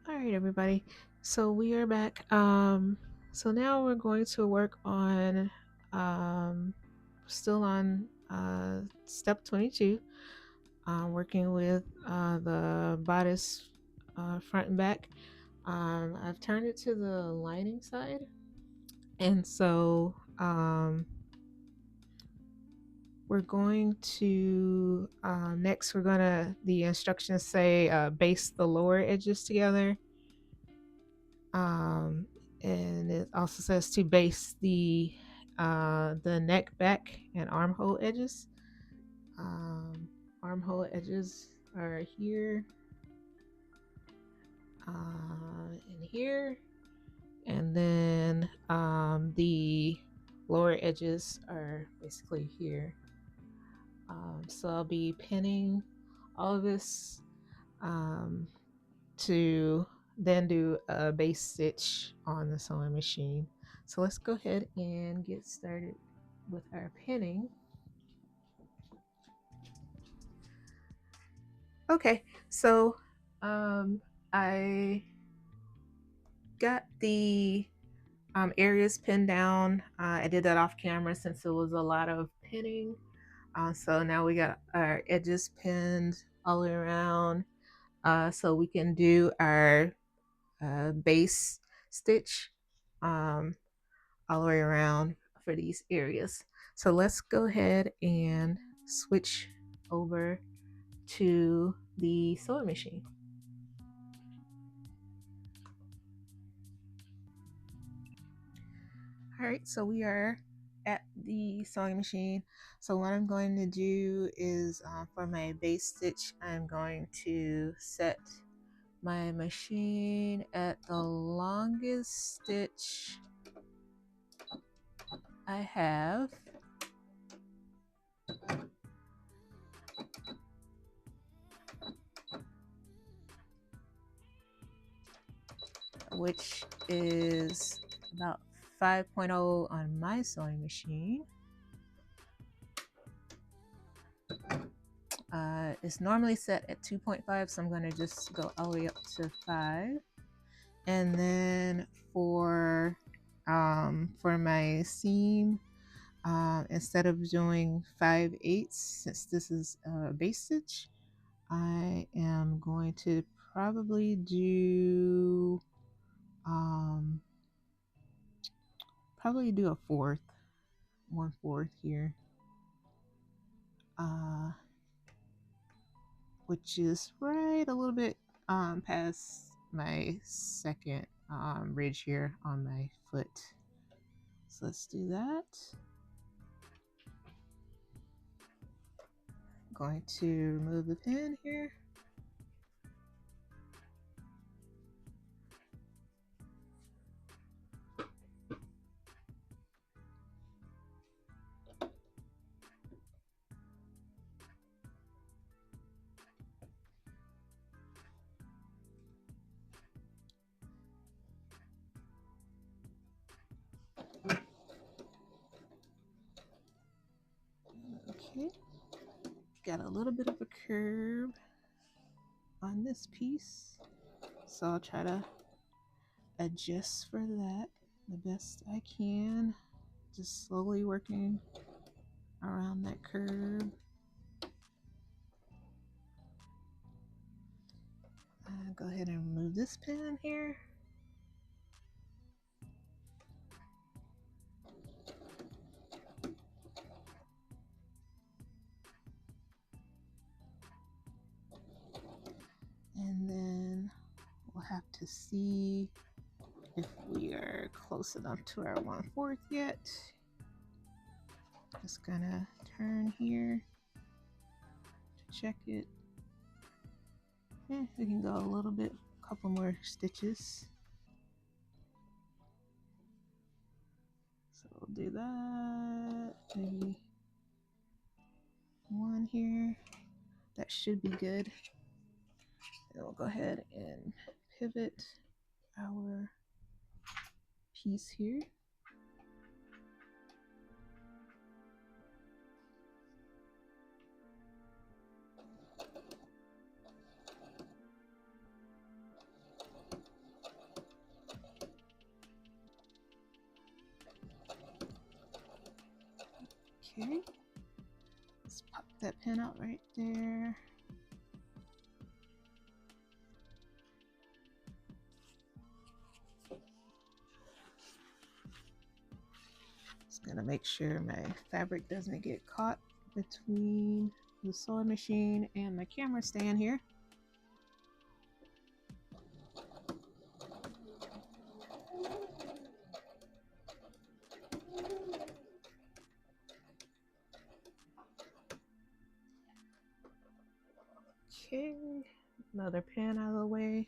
All right, everybody. So we are back. So now we're going to work on, um, still on step 22, working with the bodice front and back. I've turned it to the lining side, and so we're going to next. We're gonna the instructions say baste the lower edges together. Um, and it also says to base the neck, back, and armhole edges. Um, Armhole edges are here, and here, and then the lower edges are basically here. So I'll be pinning all of this um, to then do a base stitch on the sewing machine. So let's go ahead and get started with our pinning. Okay, so I got the areas pinned down. I did that off camera since it was a lot of pinning. So now we got our edges pinned all the way around. So we can do our base stitch um, all the way around for these areas. So let's go ahead and switch over to the sewing machine. All right, so we are at the sewing machine. So what I'm going to do is for my base stitch, I'm going to set my machine at the longest stitch I have, which is about 5.0 on my sewing machine. It's normally set at 2.5, so I'm going to just go all the way up to 5. And then for my seam, instead of doing 5/8, since this is a base stitch, I am going to probably do a fourth, 1/4 here, which is right a little bit past my second ridge here on my foot. So let's do that. Going to remove the pin here. Okay, got a little bit of a curve on this piece, so I'll try to adjust for that the best I can, just slowly working around that curve. Go ahead and remove this pin here. And then we'll have to see if we are close enough to our 1/4 yet. Just gonna turn here to check it. We can go a little bit, a couple more stitches. So we'll do that, maybe one here. That should be good. And we'll go ahead and pivot our piece here. Okay, let's pop that pin out right there. Just gonna make sure my fabric doesn't get caught between the sewing machine and my camera stand here. Okay, another pin out of the way.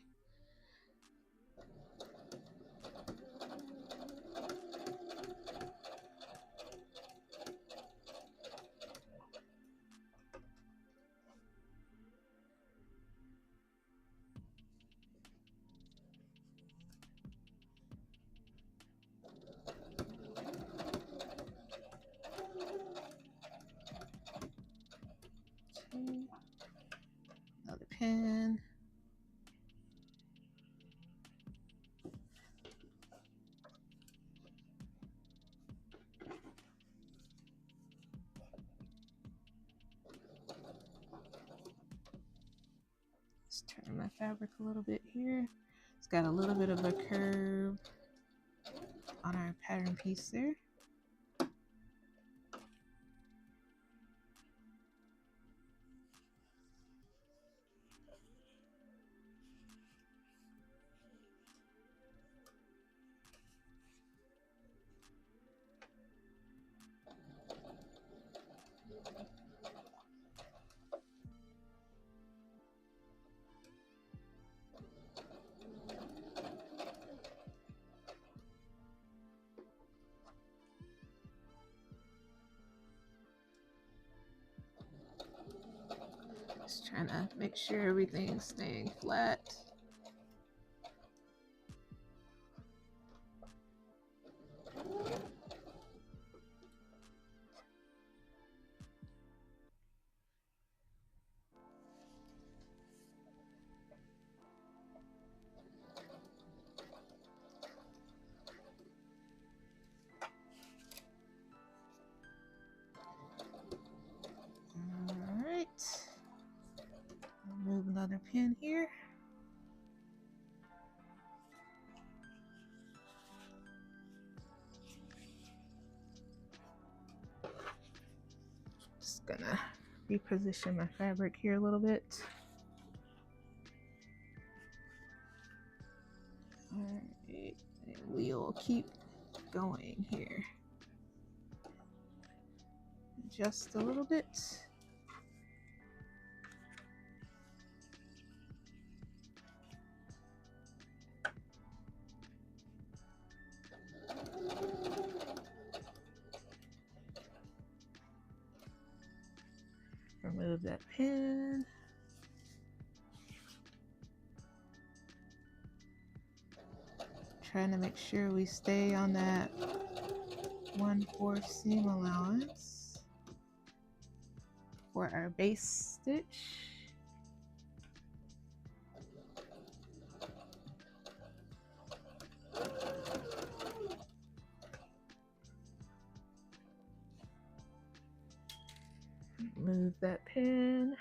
Okay, another pin. Let's turn my fabric a little bit here. It's got a little bit of a curve on our pattern piece there. Just trying to make sure everything's staying flat. Remove another pin here. Just gonna reposition my fabric here a little bit. Alright, and we'll keep going here. Just a little bit. Remove that pin. Trying to make sure we stay on that 1/4 seam allowance for our base stitch. Move that pin.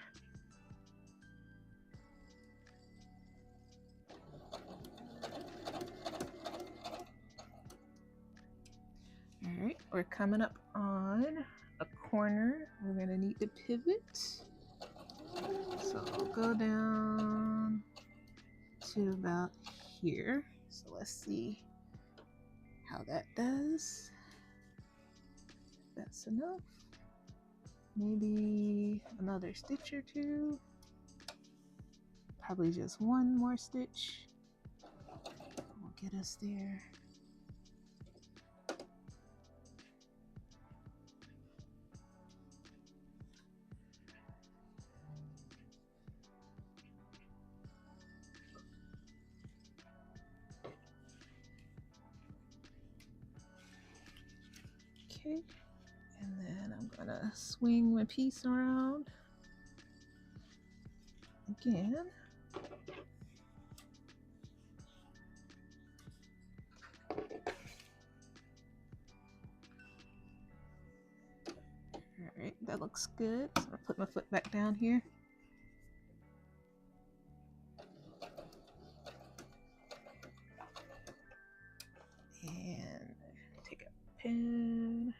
All right, we're coming up on a corner. We're gonna need to pivot. So I'll go down to about here. So let's see how that does. That's enough. Maybe another stitch or two. Probably just one more stitch will get us there. Okay, and then I'm gonna swing my piece around again. looks good. So I'll put my foot back down here. And take a pin.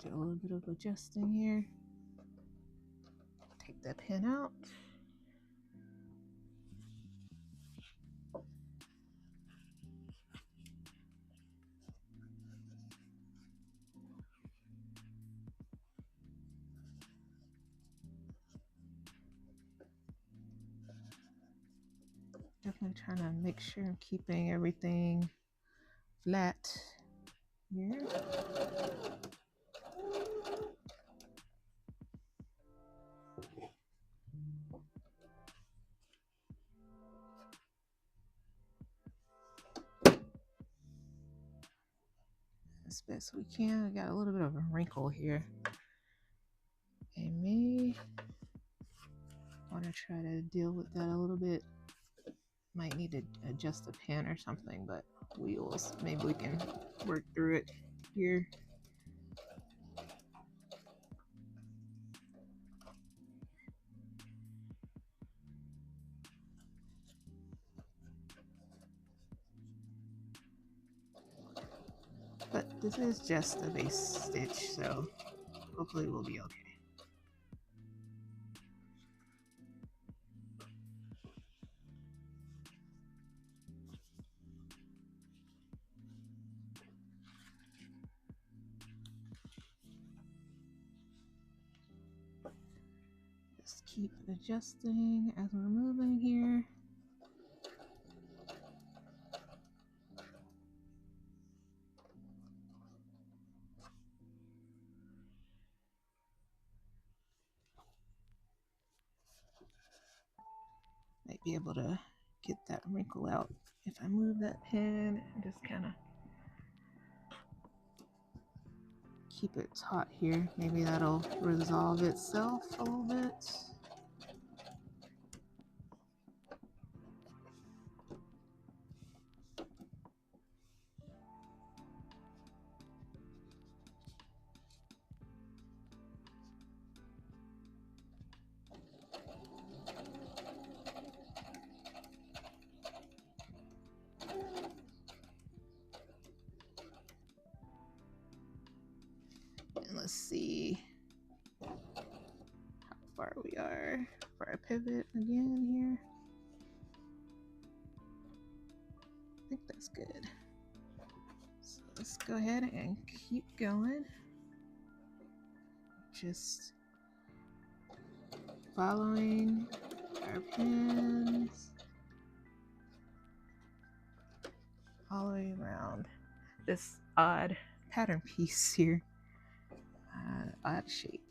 Do a little bit of adjusting here. Take that pin out. Definitely trying to make sure I'm keeping everything flat here. As best we can. I got a little bit of a wrinkle here. I may want to try to deal with that a little bit. Might need to adjust the pin or something, but wheels, maybe we can work through it here. But this is just a base stitch, so hopefully we'll be okay. Just keep adjusting as we're moving here. Might be able to get that wrinkle out if I move that pin and just kind of keep it taut here. Maybe that'll resolve itself a little bit. And let's see how far we are for our pivot again here. I think that's good. So let's go ahead and keep going. Just following our pins all the way around this odd pattern piece here. Odd shape.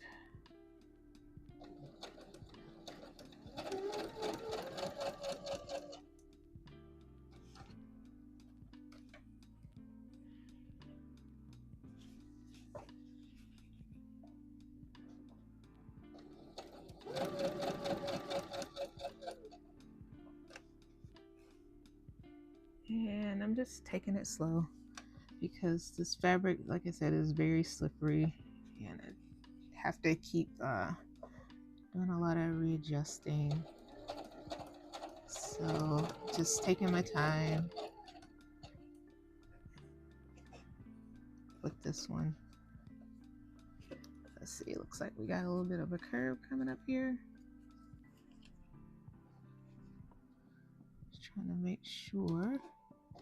And I'm just taking it slow because this fabric, like I said, is very slippery, and I have to keep doing a lot of readjusting. So just taking my time with this one. Let's see, it looks like we got a little bit of a curve coming up here. Just trying to make sure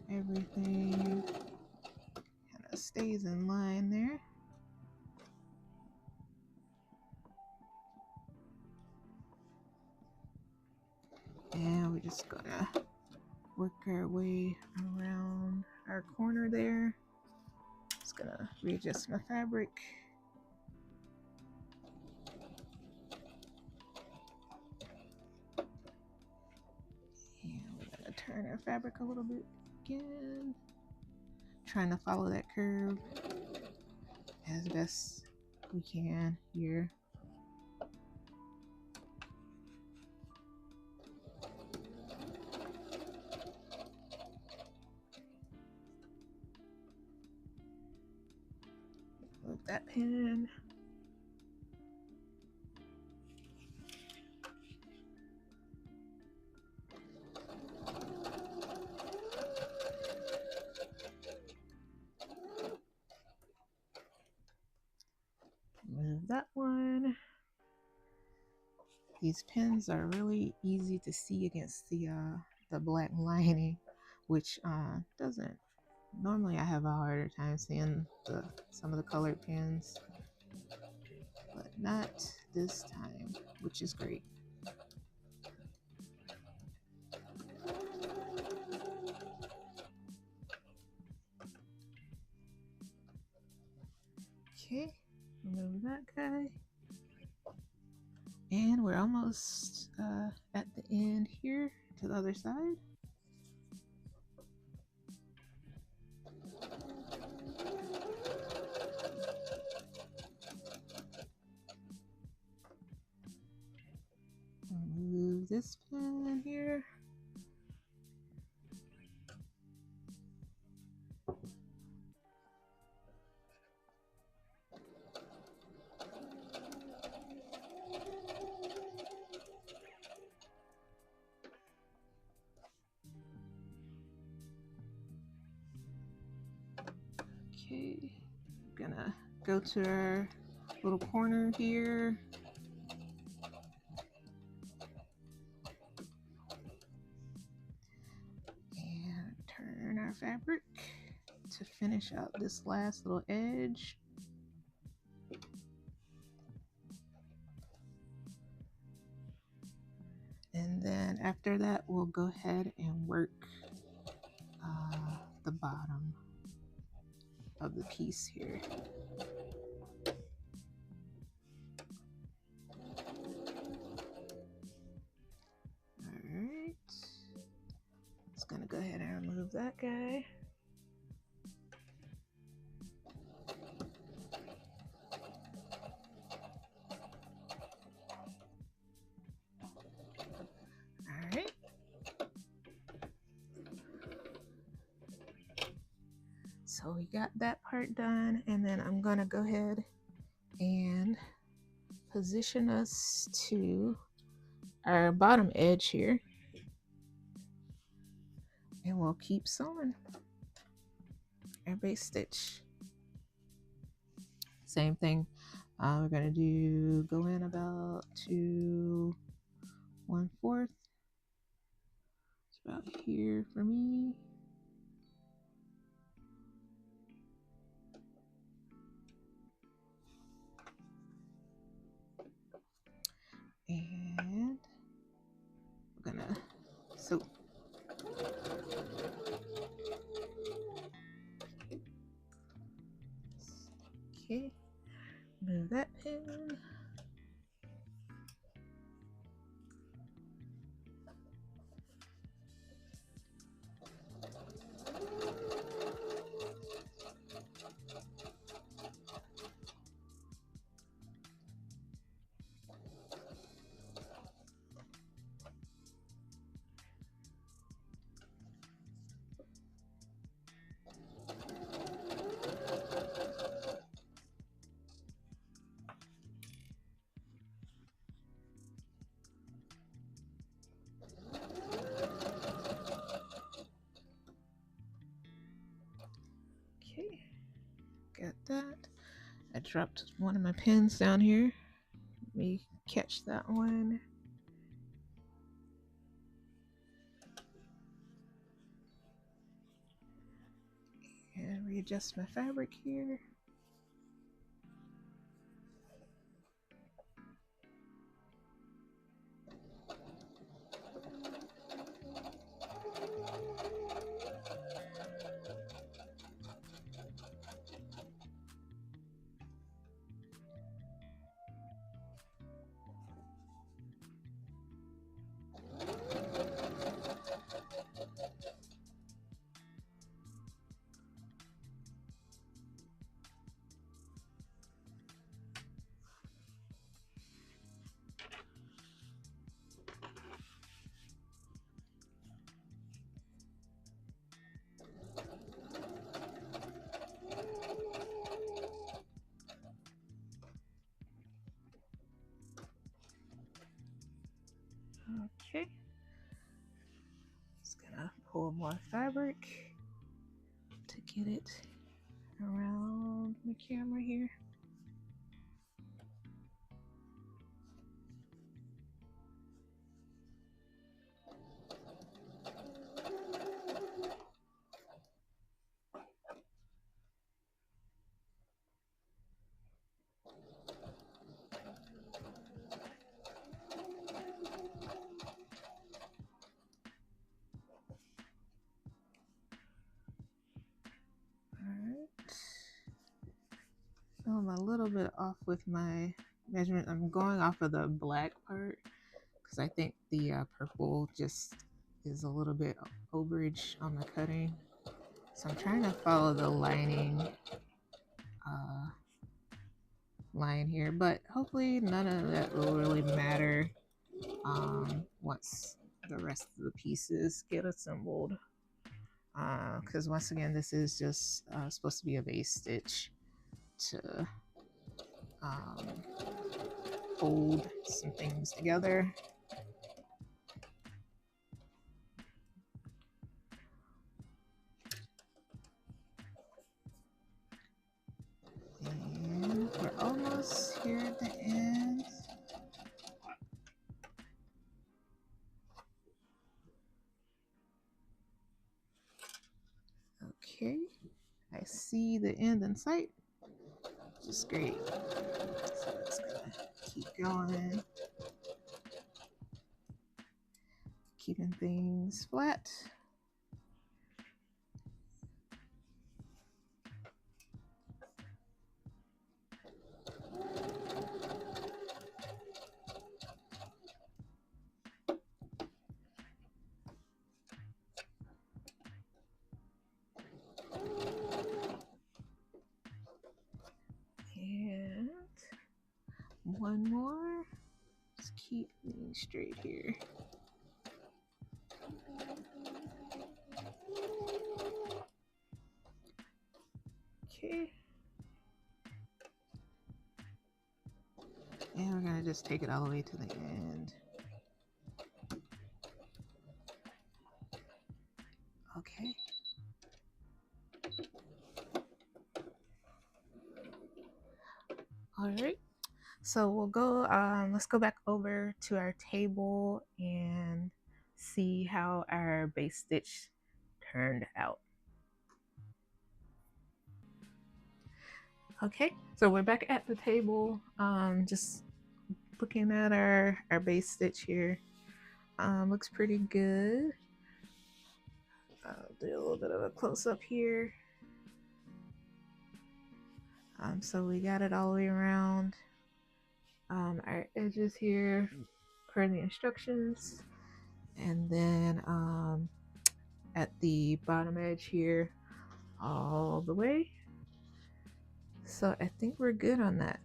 everything kind of stays in line there. And we're just gonna work our way around our corner there. Just gonna readjust my fabric. And we're gonna turn our fabric a little bit again. Trying to follow that curve as best we can here. Move that pin. Move that one. These pins are really easy to see against the black lining, which doesn't. Normally I have a harder time seeing some of the colored pins, but not this time, which is great. Okay, remove that guy. And we're almost at the end here to the other side. Remove this pin here. Okay, gonna go to our little corner here. And turn our fabric to finish out this last little edge. And then after that, we'll go ahead and work the bottom of the piece here. Alright, just gonna go ahead and remove that guy. Alright. So we got that part done, and then I'm gonna go ahead and position us to our bottom edge here, and we'll keep sewing our base stitch. Same thing, we're gonna go in about to 1/4. It's about here for me. And we're gonna sew. Okay, move that pin. Okay, got that. I dropped one of my pins down here. Let me catch that one. And readjust my fabric here. Okay, just gonna pull more fabric to get it around the camera here. So I'm a little bit off with my measurement. I'm going off of the black part because I think the purple just is a little bit overage on the cutting. So I'm trying to follow the lining line here, but hopefully none of that will really matter once the rest of the pieces get assembled. Because once again, this is just supposed to be a base stitch to um, hold some things together. And we're almost here at the end. Okay, I see the end in sight, which is great. So it's gonna keep going, keeping things flat. And one more. Just keep me straight here. Okay. And we're gonna just take it all the way to the end. Okay. All right. So we'll go, let's go back over to our table and see how our base stitch turned out. Okay, so we're back at the table, just looking at our base stitch here. Looks pretty good. I'll do a little bit of a close up here. So we got it all the way around. Our edges here per the instructions, and then at the bottom edge here all the way. So I think we're good on that.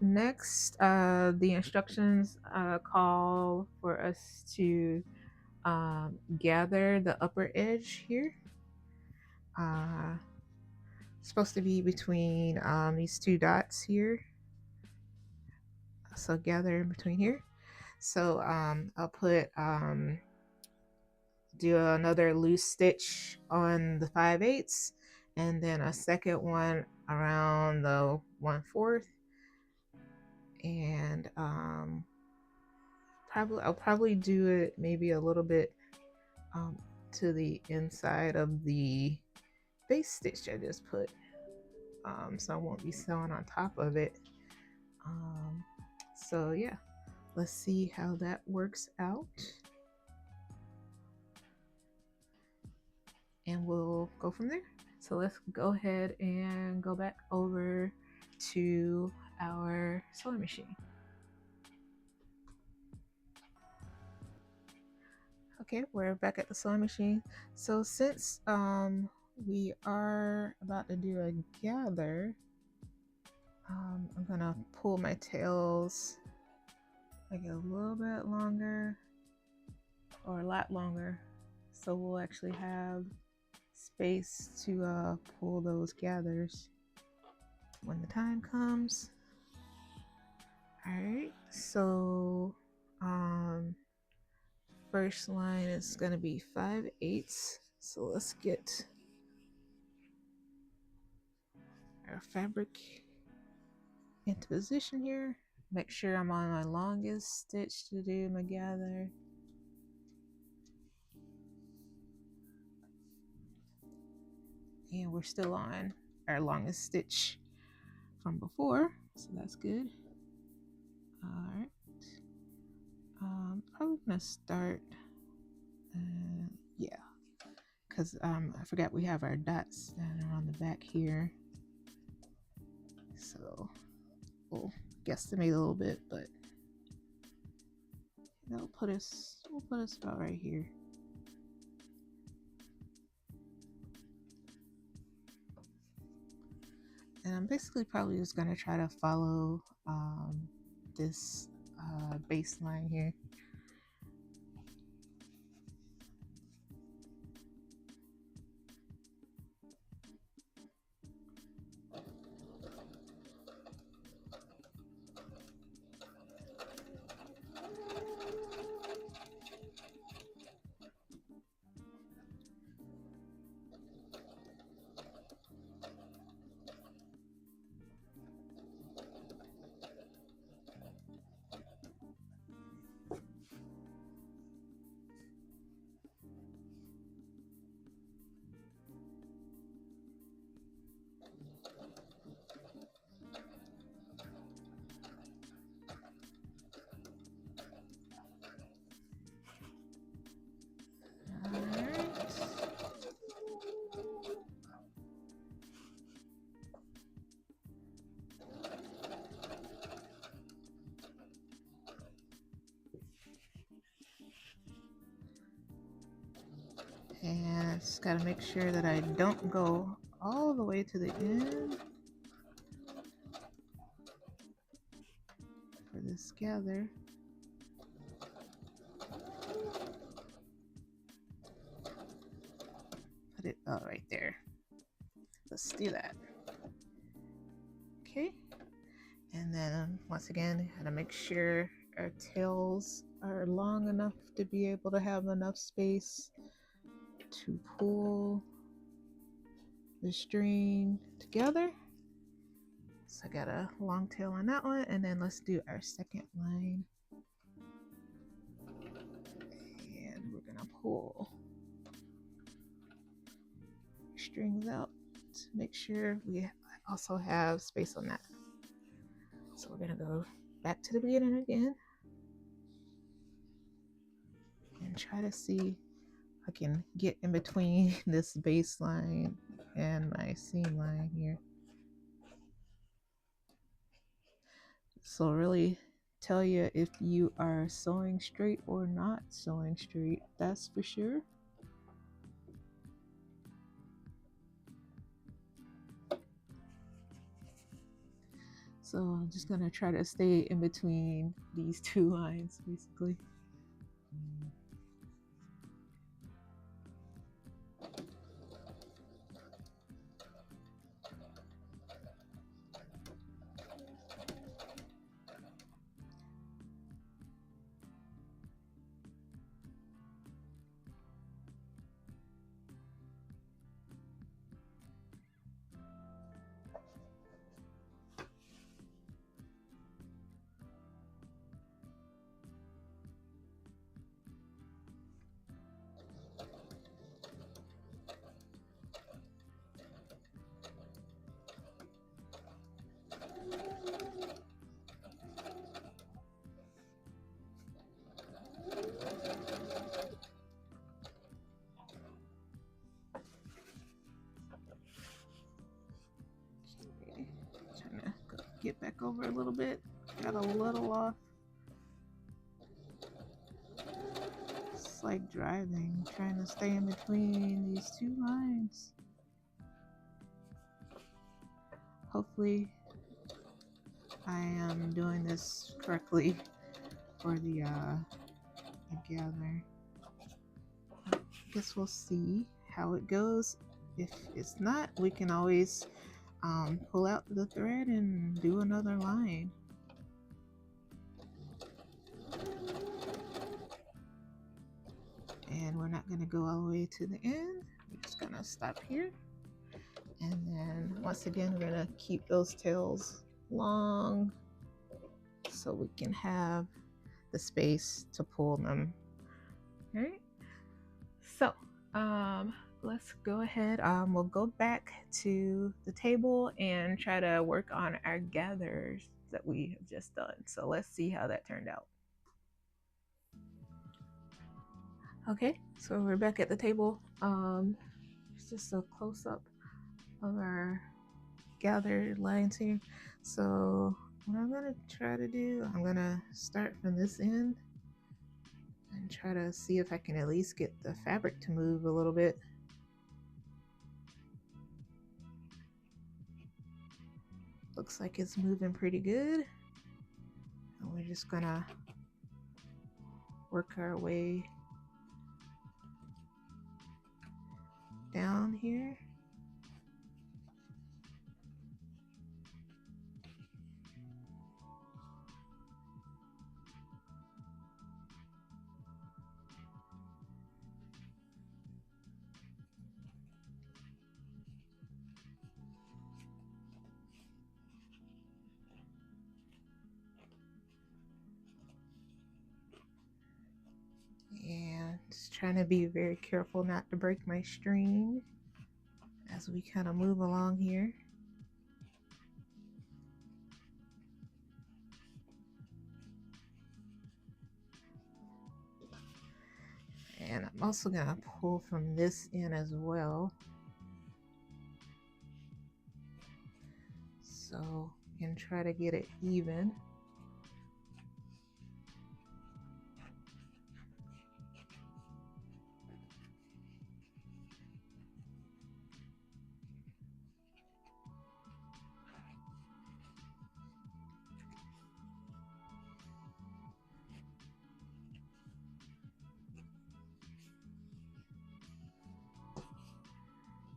Next, the instructions call for us to gather the upper edge here. Supposed to be between these two dots here. So gather in between here. So I'll put do another loose stitch on the 5/8 and then a second one around the 1/4, and I'll probably do it maybe a little bit to the inside of the base stitch I just put, so I won't be sewing on top of it. So yeah, let's see how that works out, and we'll go from there. So let's go ahead and go back over to our sewing machine. Okay, we're back at the sewing machine. So since we are about to do a gather, I'm gonna pull my tails like a little bit longer, or a lot longer, so we'll actually have space to pull those gathers when the time comes. All right, so First line is going to be 5/8. So let's get our fabric into position here. Make sure I'm on my longest stitch to do my gather. And we're still on our longest stitch from before, so that's good. All right. Probably gonna start, yeah, because I forgot we have our dots that are on the back here. So we'll guesstimate a little bit, but we'll put us about right here. And I'm basically probably just gonna try to follow this baseline here. And I just gotta make sure that I don't go all the way to the end for this gather. Put it right there. Let's do that. Okay. And then once again, gotta make sure our tails are long enough to be able to have enough space to pull the string together. So I got a long tail on that one, and then let's do our second line. And we're gonna pull strings out to make sure we also have space on that. So we're gonna go back to the beginning again and try to see if I can get in between this baseline and my seam line here. So really tell you if you are sewing straight or not sewing straight, that's for sure. So I'm just gonna try to stay in between these two lines basically. Trying to get back over a little bit. Got a little off. It's like driving, trying to stay in between these two lines. Hopefully I am doing this correctly for the gather. I guess we'll see how it goes. If it's not, we can always pull out the thread and do another line. we're not going to go all the way to the end. We're just going to stop here. And then once again, we're going to keep those tails long so we can have the space to pull them. All right. So let's go ahead. We'll go back to the table and try to work on our gathers that we have just done. So let's see how that turned out. Okay, so we're back at the table. It's just a close-up of our gathered lines here. So what I'm gonna try to do, I'm gonna start from this end and try to see if I can at least get the fabric to move a little bit. Looks like it's moving pretty good. And we're just gonna work our way down here. And just trying to be very careful not to break my string as we kind of move along here. And I'm also gonna pull from this end as well, so you can try to get it even.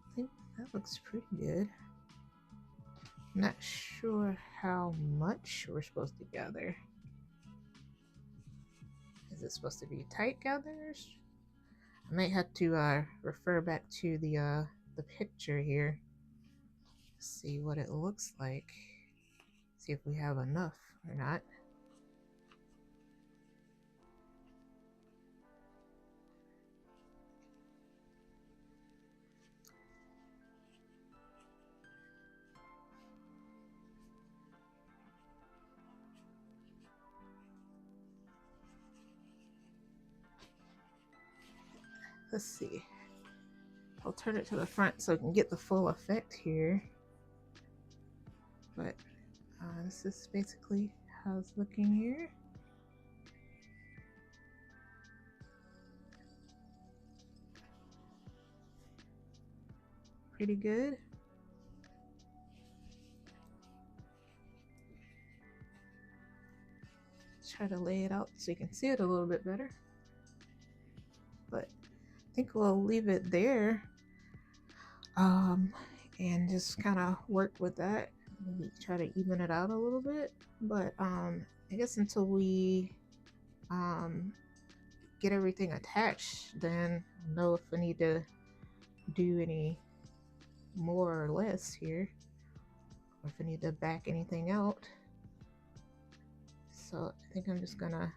I think that looks pretty good. Not sure how much we're supposed to gather. Is it supposed to be tight gathers? I might have to refer back to the picture here. See what it looks like. See if we have enough or not. Let's see. I'll turn it to the front so I can get the full effect here. But this is basically how it's looking here. Pretty good. Try to lay it out so you can see it a little bit better. But I think we'll leave it there. And just kind of work with that. Maybe try to even it out a little bit. But I guess until we get everything attached, then I'll know if I need to do any more or less here, or if I need to back anything out. So I think I'm just gonna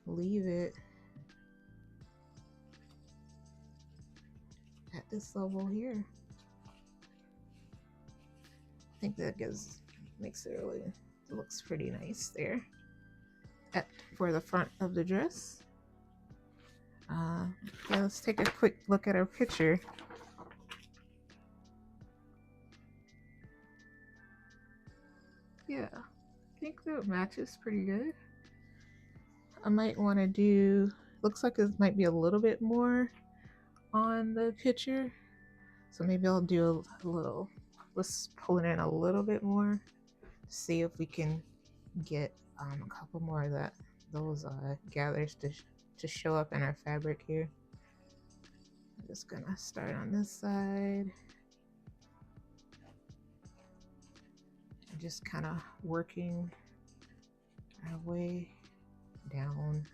leave it at this level here. I think that makes it really, it looks pretty nice there for the front of the dress. Yeah, let's take a quick look at our picture. Yeah, I think that matches pretty good. I might want to do, looks like it might be a little bit more on the picture, so maybe I'll do a little, let's pull it in a little bit more, see if we can get a couple more of those gathers to show up in our fabric here. I'm just gonna start on this side. Just kind of working our way down.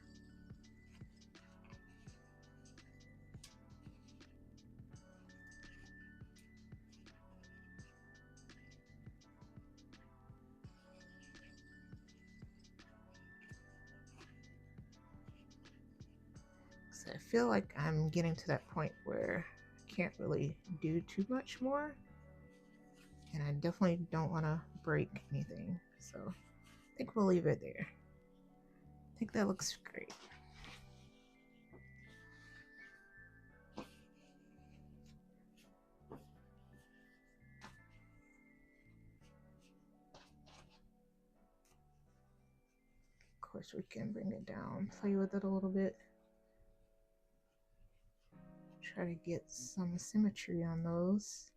I feel like I'm getting to that point where I can't really do too much more, and I definitely don't want to break anything, so I think we'll leave it there. I think that looks great. Of course, we can bring it down, play with it a little bit, try to get some symmetry on those.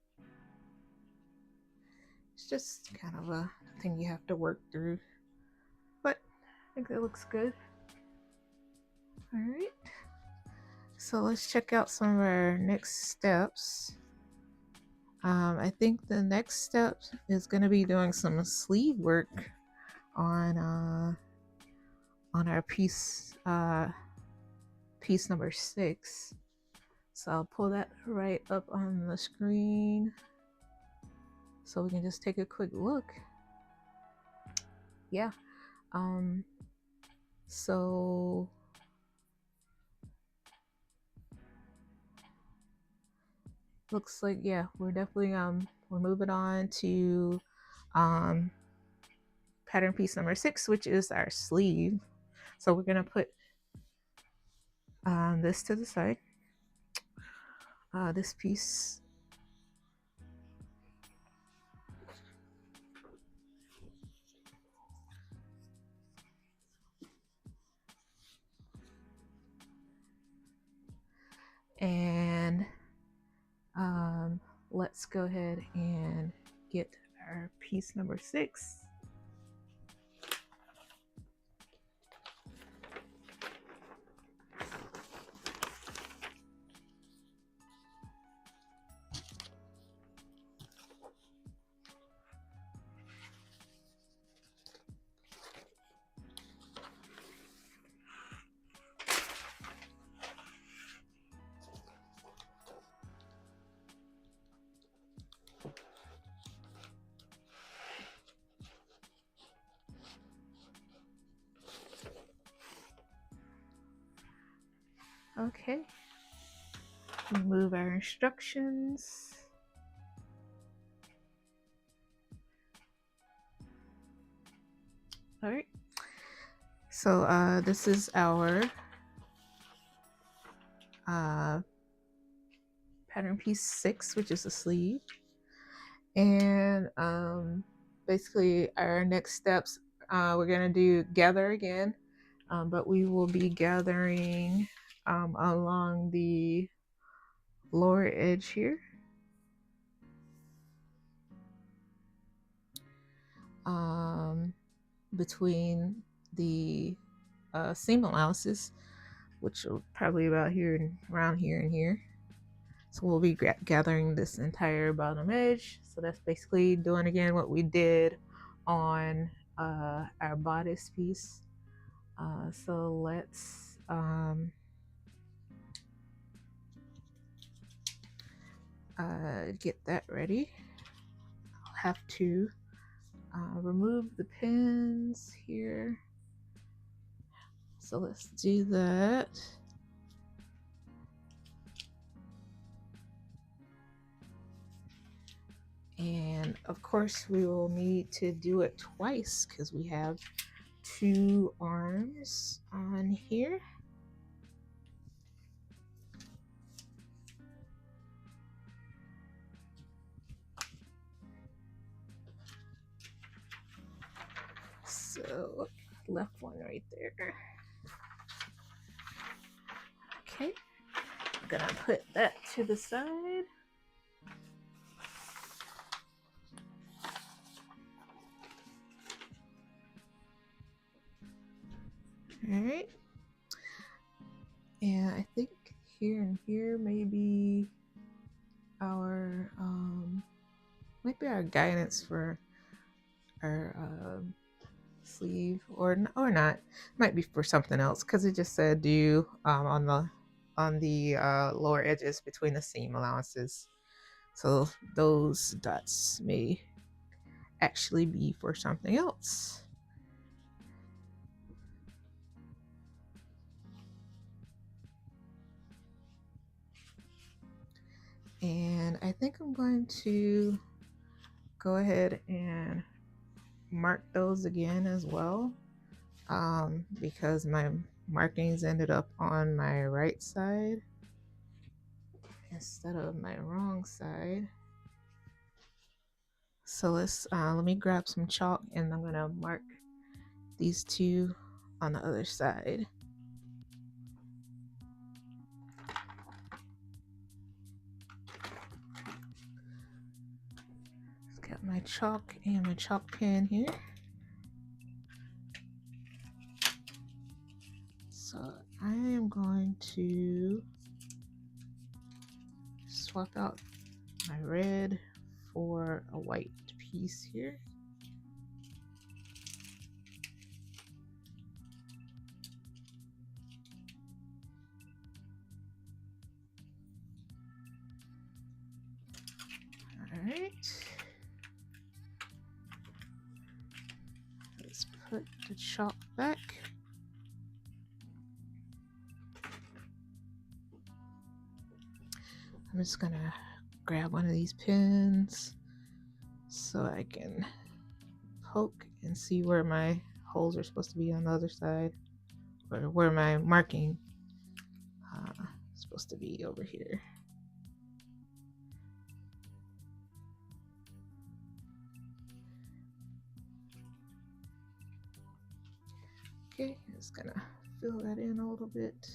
It's just kind of a thing you have to work through, but I think that looks good. All right, so let's check out some of our next steps. I think the next step is going to be doing some sleeve work on our piece number 6. So I'll pull that right up on the screen so we can just take a quick look. Yeah. So looks like, yeah, we're definitely we're moving on to pattern piece number 6, which is our sleeve. So we're gonna put this to the side. This piece, and let's go ahead and get our piece number 6. Okay, remove our instructions. All right, so this is our pattern piece 6, which is the sleeve. And basically our next steps, we're gonna do gather again, but we will be gathering along the lower edge here, between the seam allowances, which will probably about here and around here and here. So we'll be gathering this entire bottom edge. So that's basically doing again what we did on our bodice piece. So let's get that ready. I'll have to remove the pins here. So let's do that. And of course we will need to do it twice because we have 2 arms on here. So left one right there. Okay, I'm gonna put that to the side. All right, and I think here and here maybe our guidance for our sleeve, or not. Might be for something else because it just said do on the lower edges between the seam allowances. So those dots may actually be for something else. And I think I'm going to go ahead and mark those again as well, because my markings ended up on my right side instead of my wrong side. So let me grab some chalk and I'm gonna mark these two on the other side. Got my chalk and my chalk pen here. So I am going to swap out my red for a white piece here. All right. Let's put the chalk back. I'm just gonna grab one of these pins so I can poke and see where my holes are supposed to be on the other side, or where my marking is supposed to be over here. Okay, just gonna fill that in a little bit.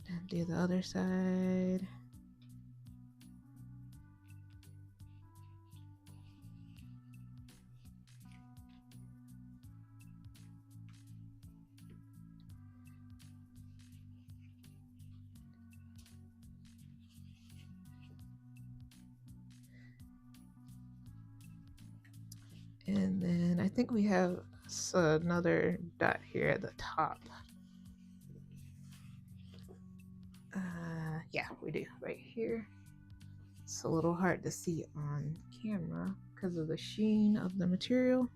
And do the other side. And then I think we have another dot here at the top. Yeah, we do right here. It's a little hard to see on camera because of the sheen of the material,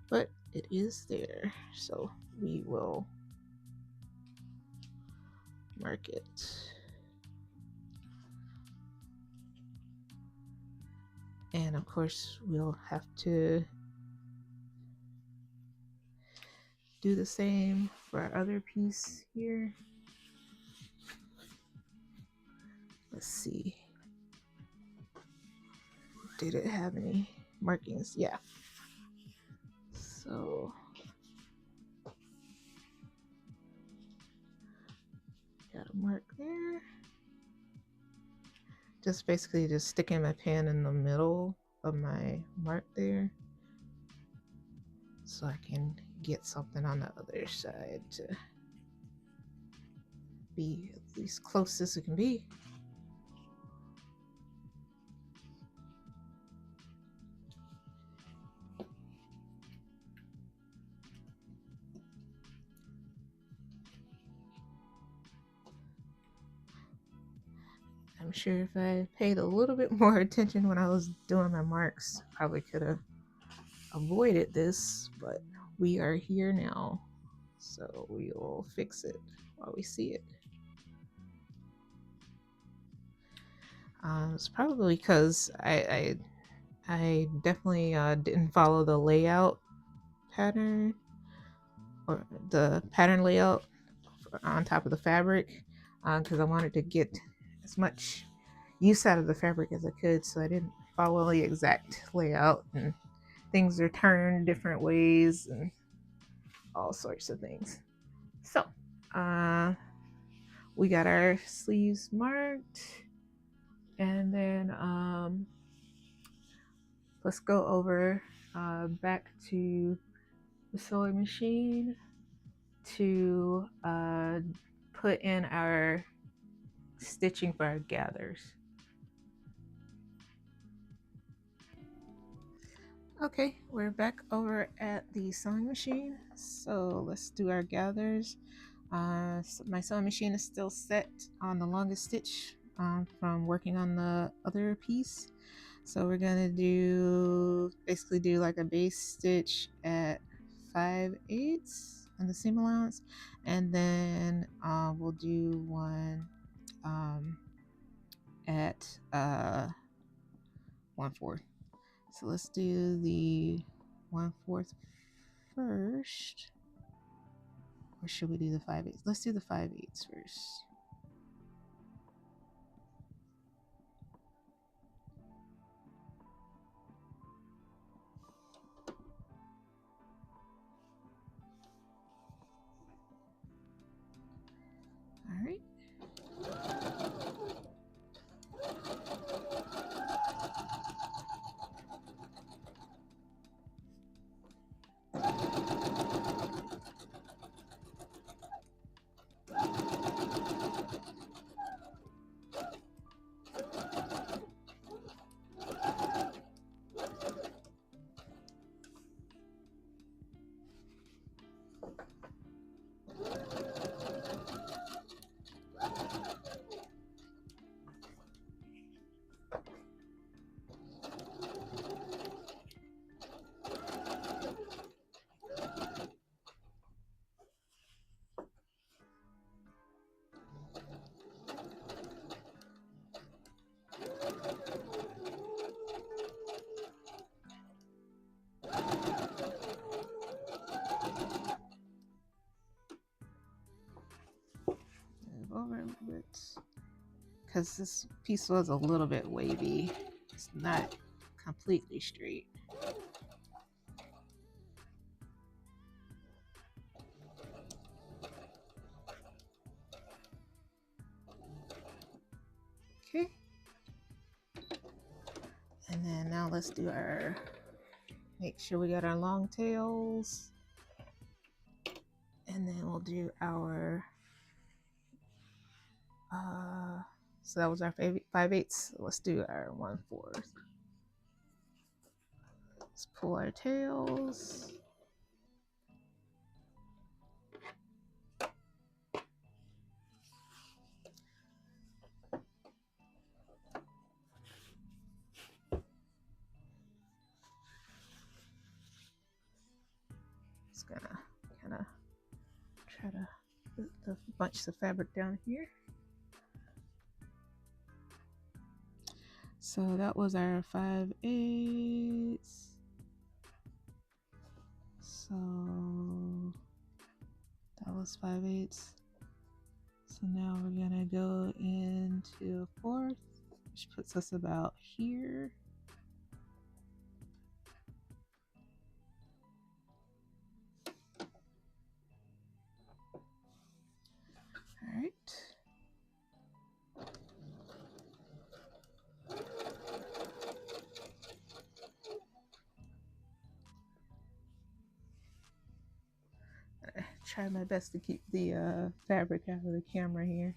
but it is there. So we will mark it. And of course, we'll have to do the same for our other piece here. Let's see. Did it have any markings? Yeah. So got a mark there. Just basically just sticking my pen in the middle of my mark there so I can get something on the other side to be at least close as it can be. I'm sure if I paid a little bit more attention when I was doing my marks, probably could have avoided this, but we are here now, so we will fix it while we see it. It's probably because I definitely didn't follow the layout pattern, or the pattern layout on top of the fabric, because I wanted to get as much use out of the fabric as I could, so I didn't follow the exact layout, and things are turned different ways and all sorts of things. So we got our sleeves marked, and then let's go over back to the sewing machine to put in our stitching for our gathers. Okay, we're back over at the sewing machine, so let's do our gathers. So my sewing machine is still set on the longest stitch from working on the other piece. So we're gonna basically do like a base stitch at 5/8 on the seam allowance, and then we'll do one at 1/4. So let's do the 1/4 first. Or should we do the 5/8? Let's do the 5/8 first. All right. Move over a little bit. Because this piece was a little bit wavy. It's not completely straight. Okay. And then now let's do our, make sure we got our long tails. And then we'll do our, so that was our 5/8. So let's do our 1/4. Let's pull our tails. Just gonna kind of try to put the bunch of fabric down here. So that was our 5/8. So that was 5/8. So now we're gonna go into 1/4, which puts us about here. All right. Try my best to keep the fabric out of the camera here.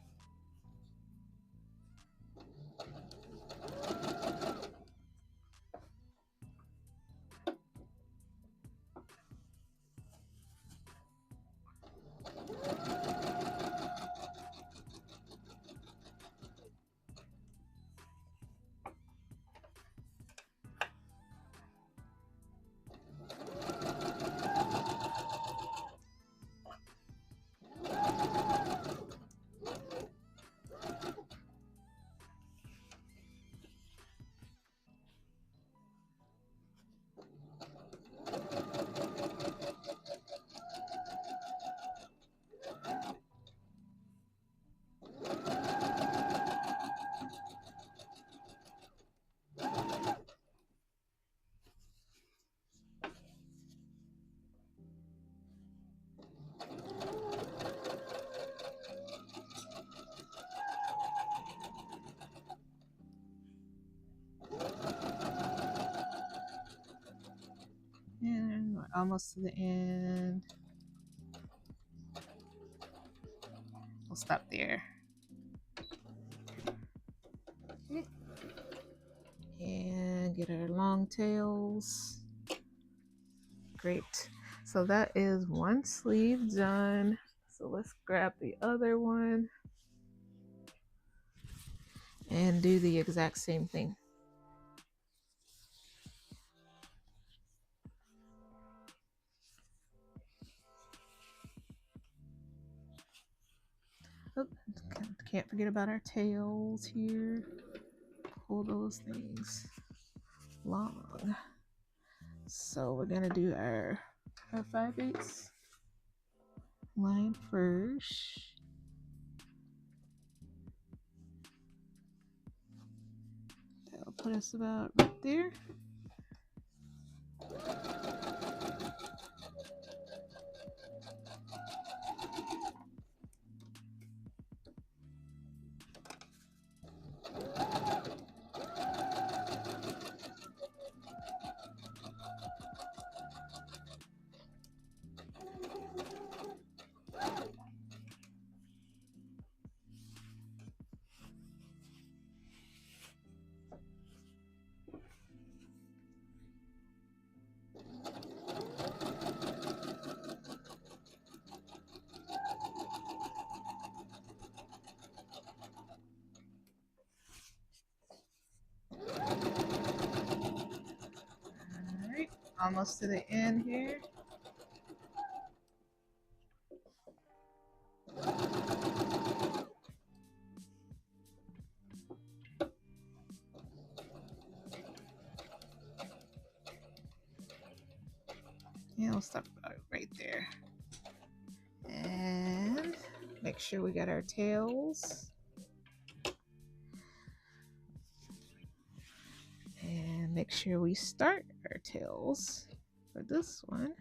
And we're almost to the end. We'll stop there. Okay. And get our long tails. Great. So that is one sleeve done. So let's grab the other one and do the exact same thing. Oh, can't forget about our tails here. pull those things long. So we're gonna do our 5/8 line first. That'll put us about right there. Alright, almost to the end here. Yeah, we'll stop about right there. And make sure we got our tails. And make sure we start our tails for this one.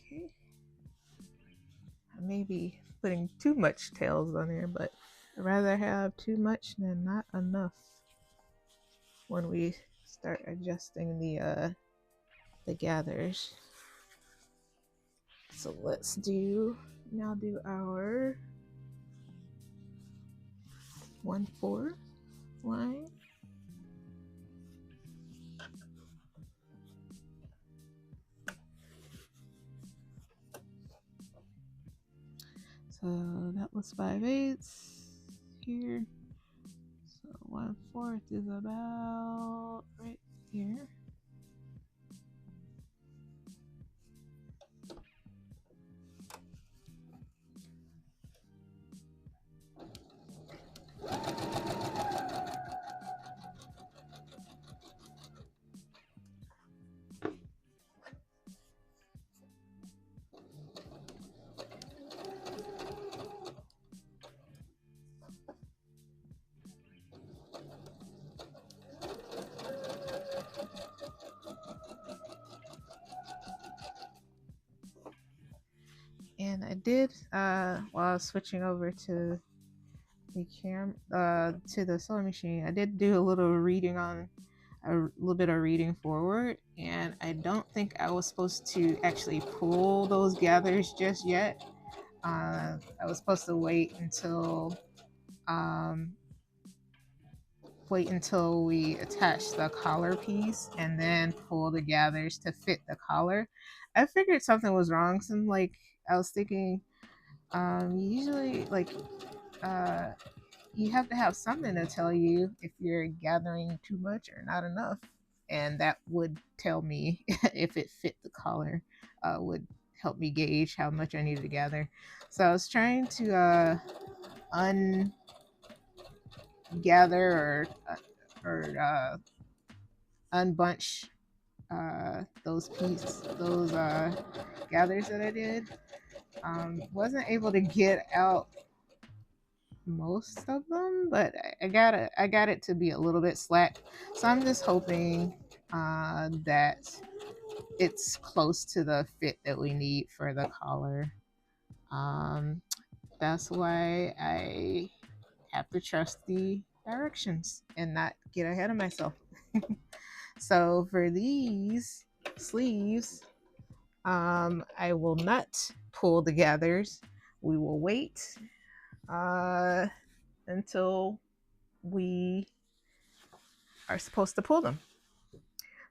Okay. I may be putting too much tails on there, but I'd rather have too much than not enough when we start adjusting the gathers. So let's now do our 1/4 line. So that was 5/8 here. So 1/4 is about right here. And I did while I was switching over to the sewing machine, I did do a little bit of reading forward, and I don't think I was supposed to actually pull those gathers just yet. I was supposed to um, wait until we attach the collar piece and then pull the gathers to fit the collar. I figured something was wrong. I was thinking, usually uh, you have to have something to tell you if you're gathering too much or not enough, and that would tell me if it fit the collar. Would help me gauge how much I needed to gather. So I was trying to ungather or unbunch those gathers that I did. Wasn't able to get out most of them, but I got it to be a little bit slack. So I'm just hoping that it's close to the fit that we need for the collar. Um, that's why I have to trust the directions and not get ahead of myself. So for these sleeves, I will not pull the gathers. We will wait until we are supposed to pull them.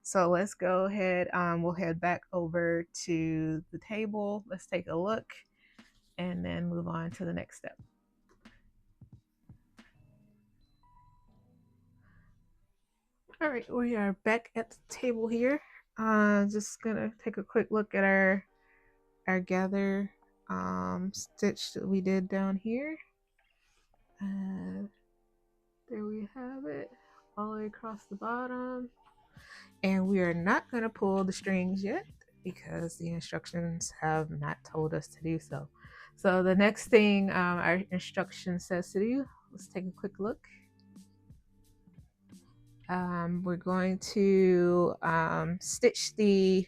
So let's go ahead. We'll head back over to the table. Let's take a look and then move on to the next step. All right, we are back at the table here. Just gonna take a quick look at our gather stitch that we did down here. There we have it, all the way across the bottom. And we are not gonna pull the strings yet because the instructions have not told us to do so. So the next thing our instruction says to do, let's take a quick look. We're going to stitch the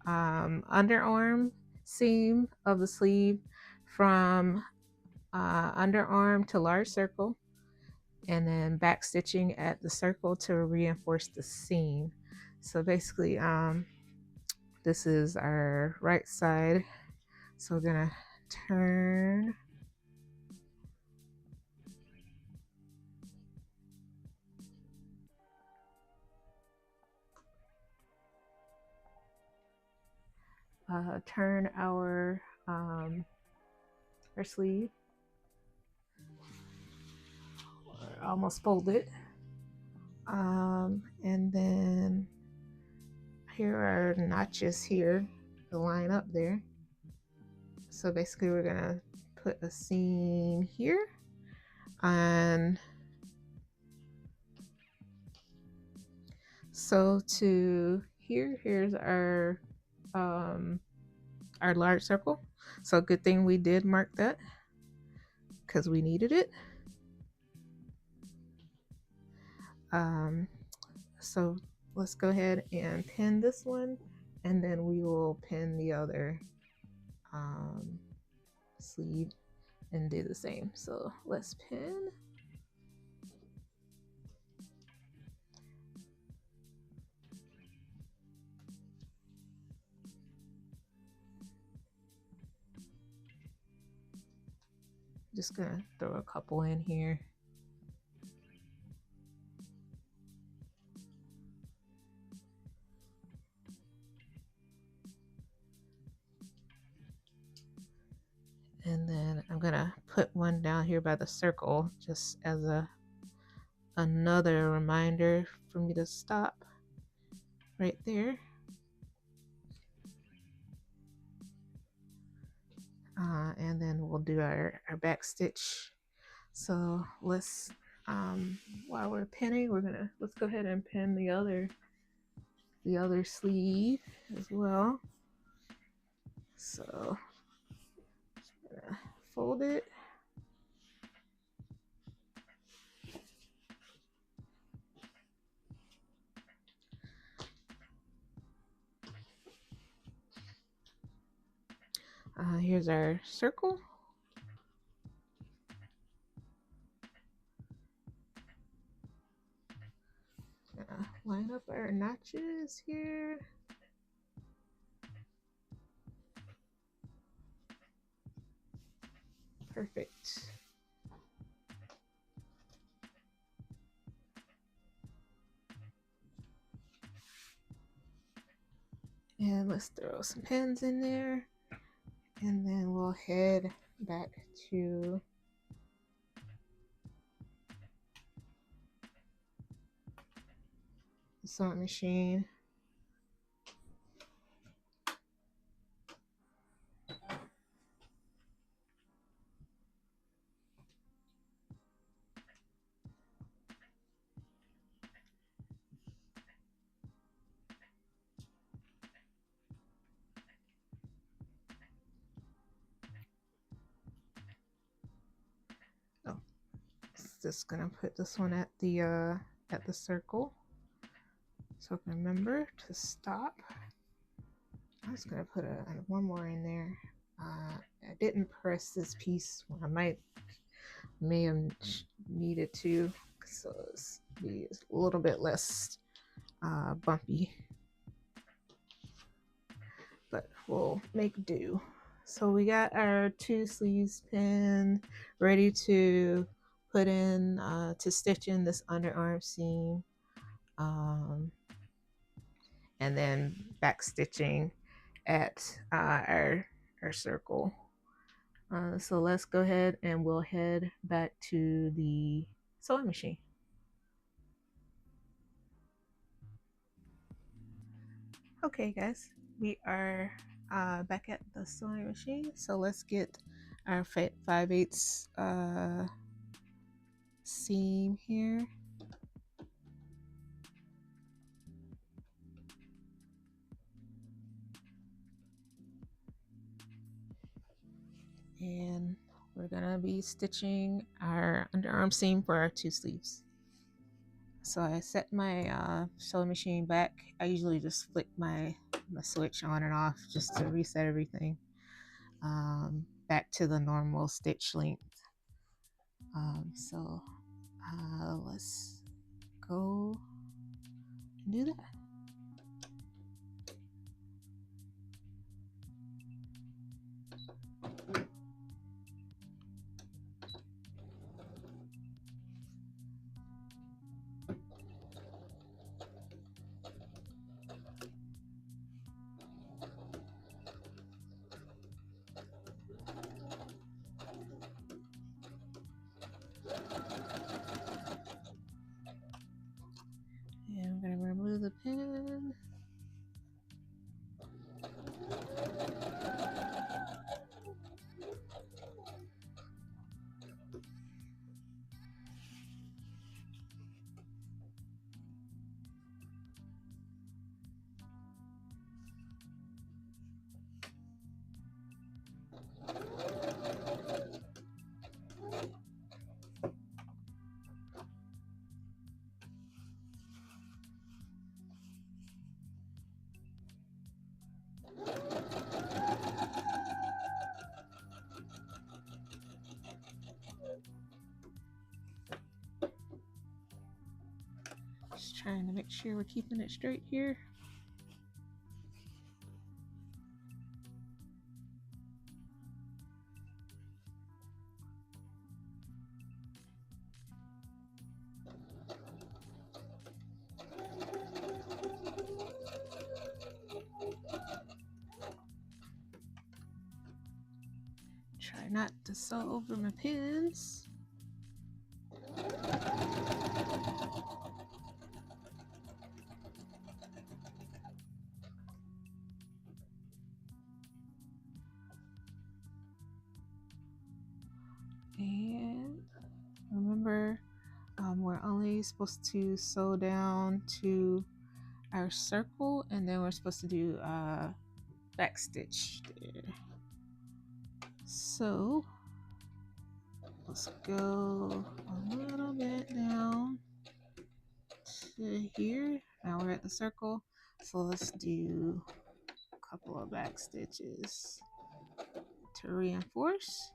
underarm seam of the sleeve from underarm to large circle, and then back stitching at the circle to reinforce the seam. So basically, this is our right side. So we're gonna turn turn our sleeve, almost fold it, and then here are notches here to line up there. So basically we're gonna put a seam here, and so to here, here's our large circle. So good thing we did mark that because we needed it. So let's go ahead and pin this one, and then we will pin the other sleeve and do the same. So let's pin. Just gonna throw a couple in here. And then I'm gonna put one down here by the circle just as another reminder for me to stop right there. And then we'll do our back stitch. So let's while we're pinning, let's go ahead and pin the other sleeve as well. So fold it. Here's our circle. Line up our notches here. Perfect. And let's throw some pins in there. And then we'll head back to the sewing machine. Just gonna put this one at the circle, so I can remember to stop. I'm just gonna put one more in there. I didn't press this piece. I may have needed to, so it's be a little bit less bumpy, but we'll make do. So we got our 2 sleeves pinned, ready to put in to stitch in this underarm seam, and then back stitching at our circle. So let's go ahead and we'll head back to the sewing machine. Okay, guys, we are back at the sewing machine. So let's get our 5/8 seam here. And we're gonna be stitching our underarm seam for our 2 sleeves. So I set my sewing machine back. I usually just flick my switch on and off just to reset everything back to the normal stitch length. So let's go and do that. And I'm gonna remove the pin. Just trying to make sure we're keeping it straight here. Try not to sew over my pins. And remember, we're only supposed to sew down to our circle, and then we're supposed to do back stitch there. So let's go a little bit down to here. Now we're at the circle, so let's do a couple of back stitches to reinforce.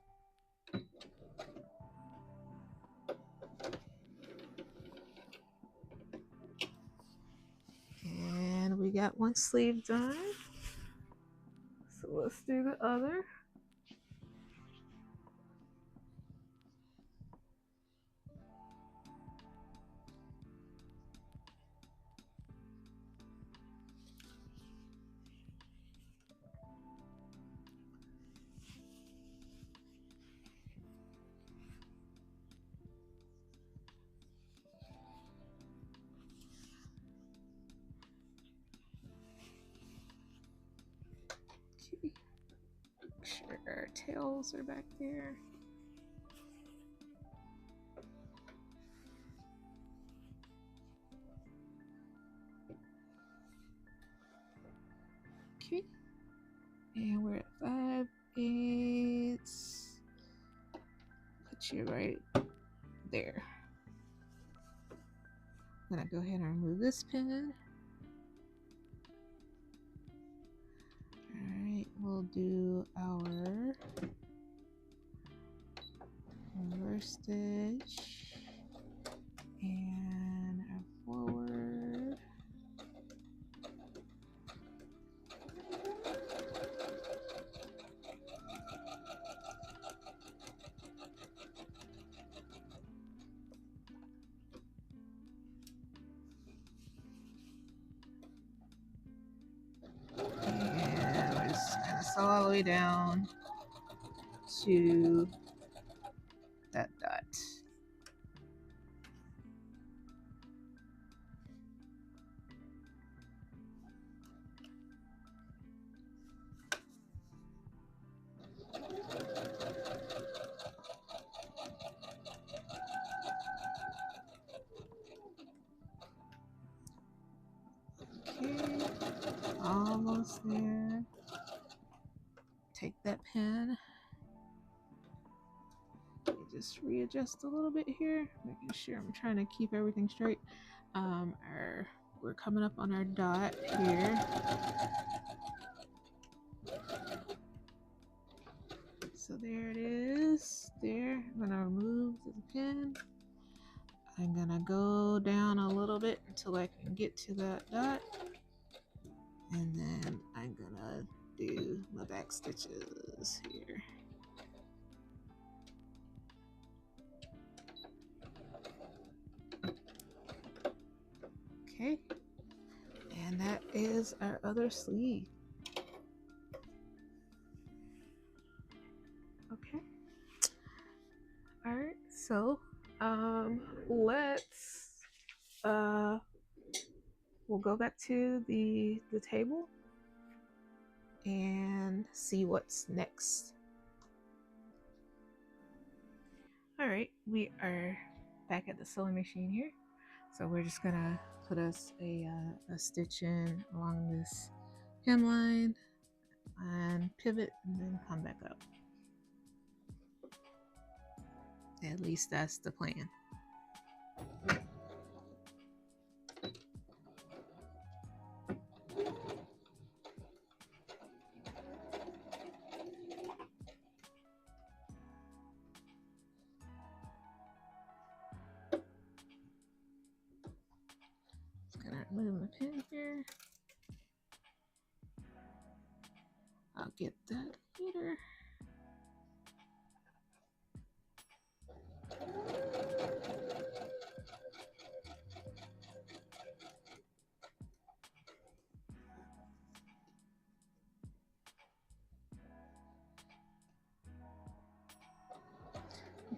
And we got one sleeve done. So let's do the other. Okay. Make sure our tails are back there. Okay. And we're at 5/8. Put you right there. I'm gonna go ahead and remove this pin. Alright, we'll do our reverse stitch and our forward. And we're just gonna sew all the way down to that dot. Almost there. Take that pin. Just readjust a little bit here, making sure I'm trying to keep everything straight. We're coming up on our dot here. So there it is. There. I'm gonna remove the pin. I'm gonna go down a little bit until I can get to that dot. And then I'm gonna do my back stitches here. Okay. And that is our other sleeve. Okay. All right. So, we'll go back to the table and see what's next. All right, we are back at the sewing machine here. So we're just gonna put us a stitch in along this hemline and pivot and then come back up. At least that's the plan. Just gonna remove my pin here. I'll get that later.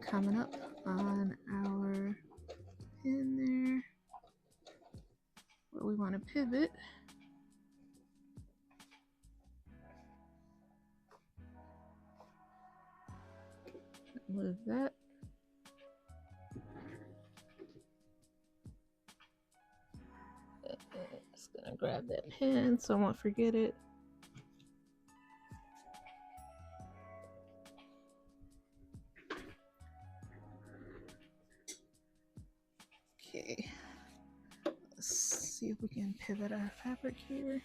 Coming up on our pin there where we want to pivot. Move that. Just gonna grab that pin so I won't forget it. Okay, let's see if we can pivot our fabric here.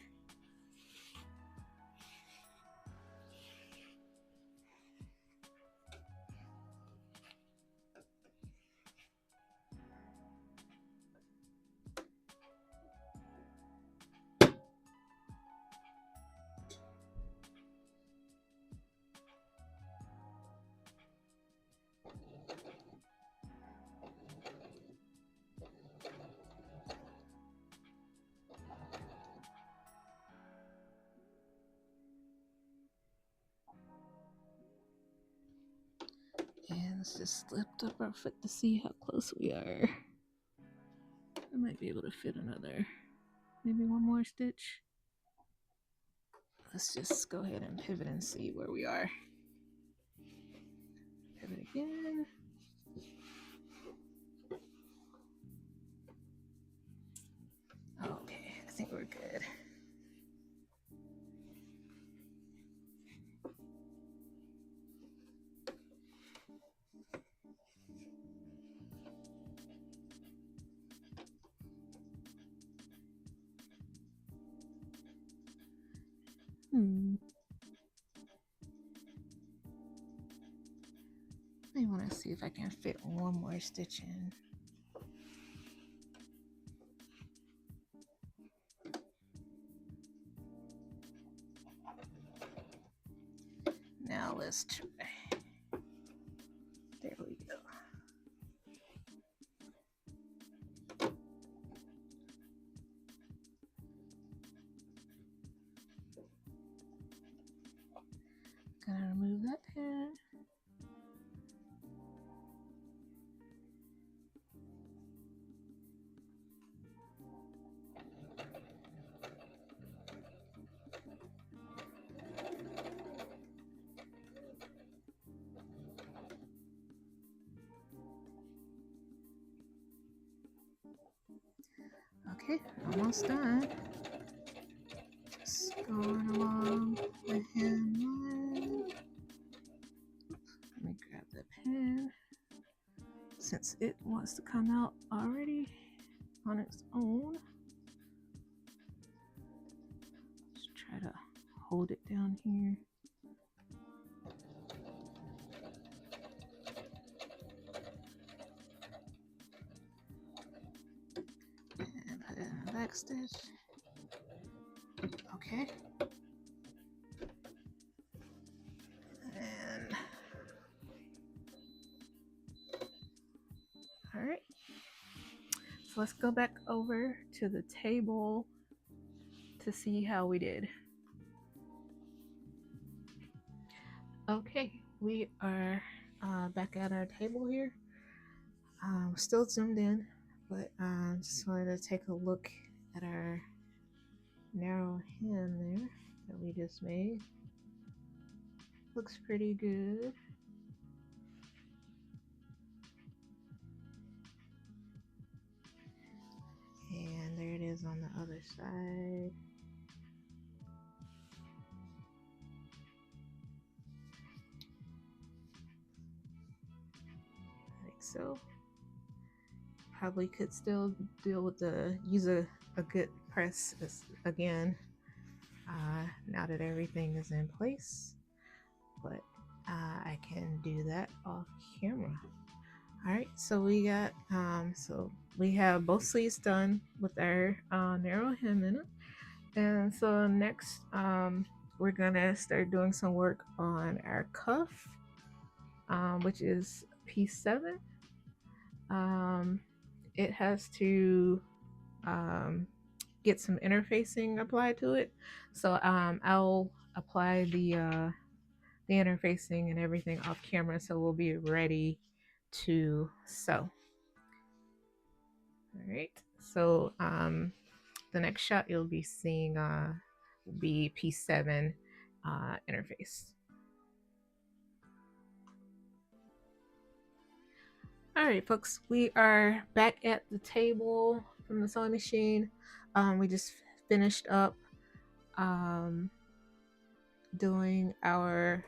And let's just lift up our foot to see how close we are. I might be able to fit another, maybe one more stitch. Let's just go ahead and pivot and see where we are. Pivot again. Okay, I think we're good. I want to see if I can fit one more stitch in. Now let's try. There we go. Gonna remove that pin. Okay, almost done. going along the hemline. Let me grab the pen since it wants to come out already on its own. Just try to hold it down here. And put it in the back stitch. Okay. And all right. So let's go back over to the table to see how we did. Okay, we are back at our table here. Still zoomed in, but just wanted to take a look at our narrow hem there that we just made. Looks pretty good. And there it is on the other side. Like so. Probably could still deal with use a good press again now that everything is in place, but I can do that off camera. All right, so we got so we have both sleeves done with our narrow hem in it, and so next we're gonna start doing some work on our cuff, which is piece 7. It has to get some interfacing applied to it, so I'll apply the interfacing and everything off camera, so we'll be ready to sew. All right, so the next shot you'll be seeing will be piece 7 interface. All right, folks, we are back at the table from the sewing machine. We just finished up doing our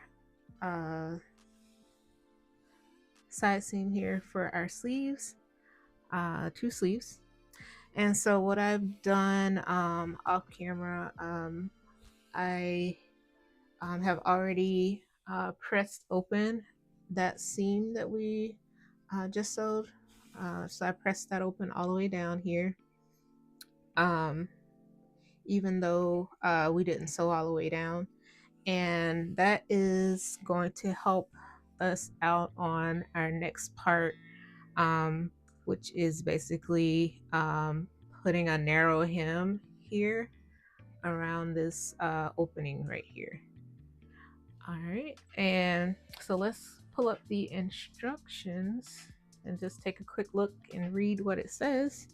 side seam here for our sleeves, 2 sleeves. And so what I've done off camera, I have already pressed open that seam that we just sewed. So I pressed that open all the way down here. Even though we didn't sew all the way down. And that is going to help us out on our next part, which is basically putting a narrow hem here around this opening right here. All right, and so let's pull up the instructions and just take a quick look and read what it says.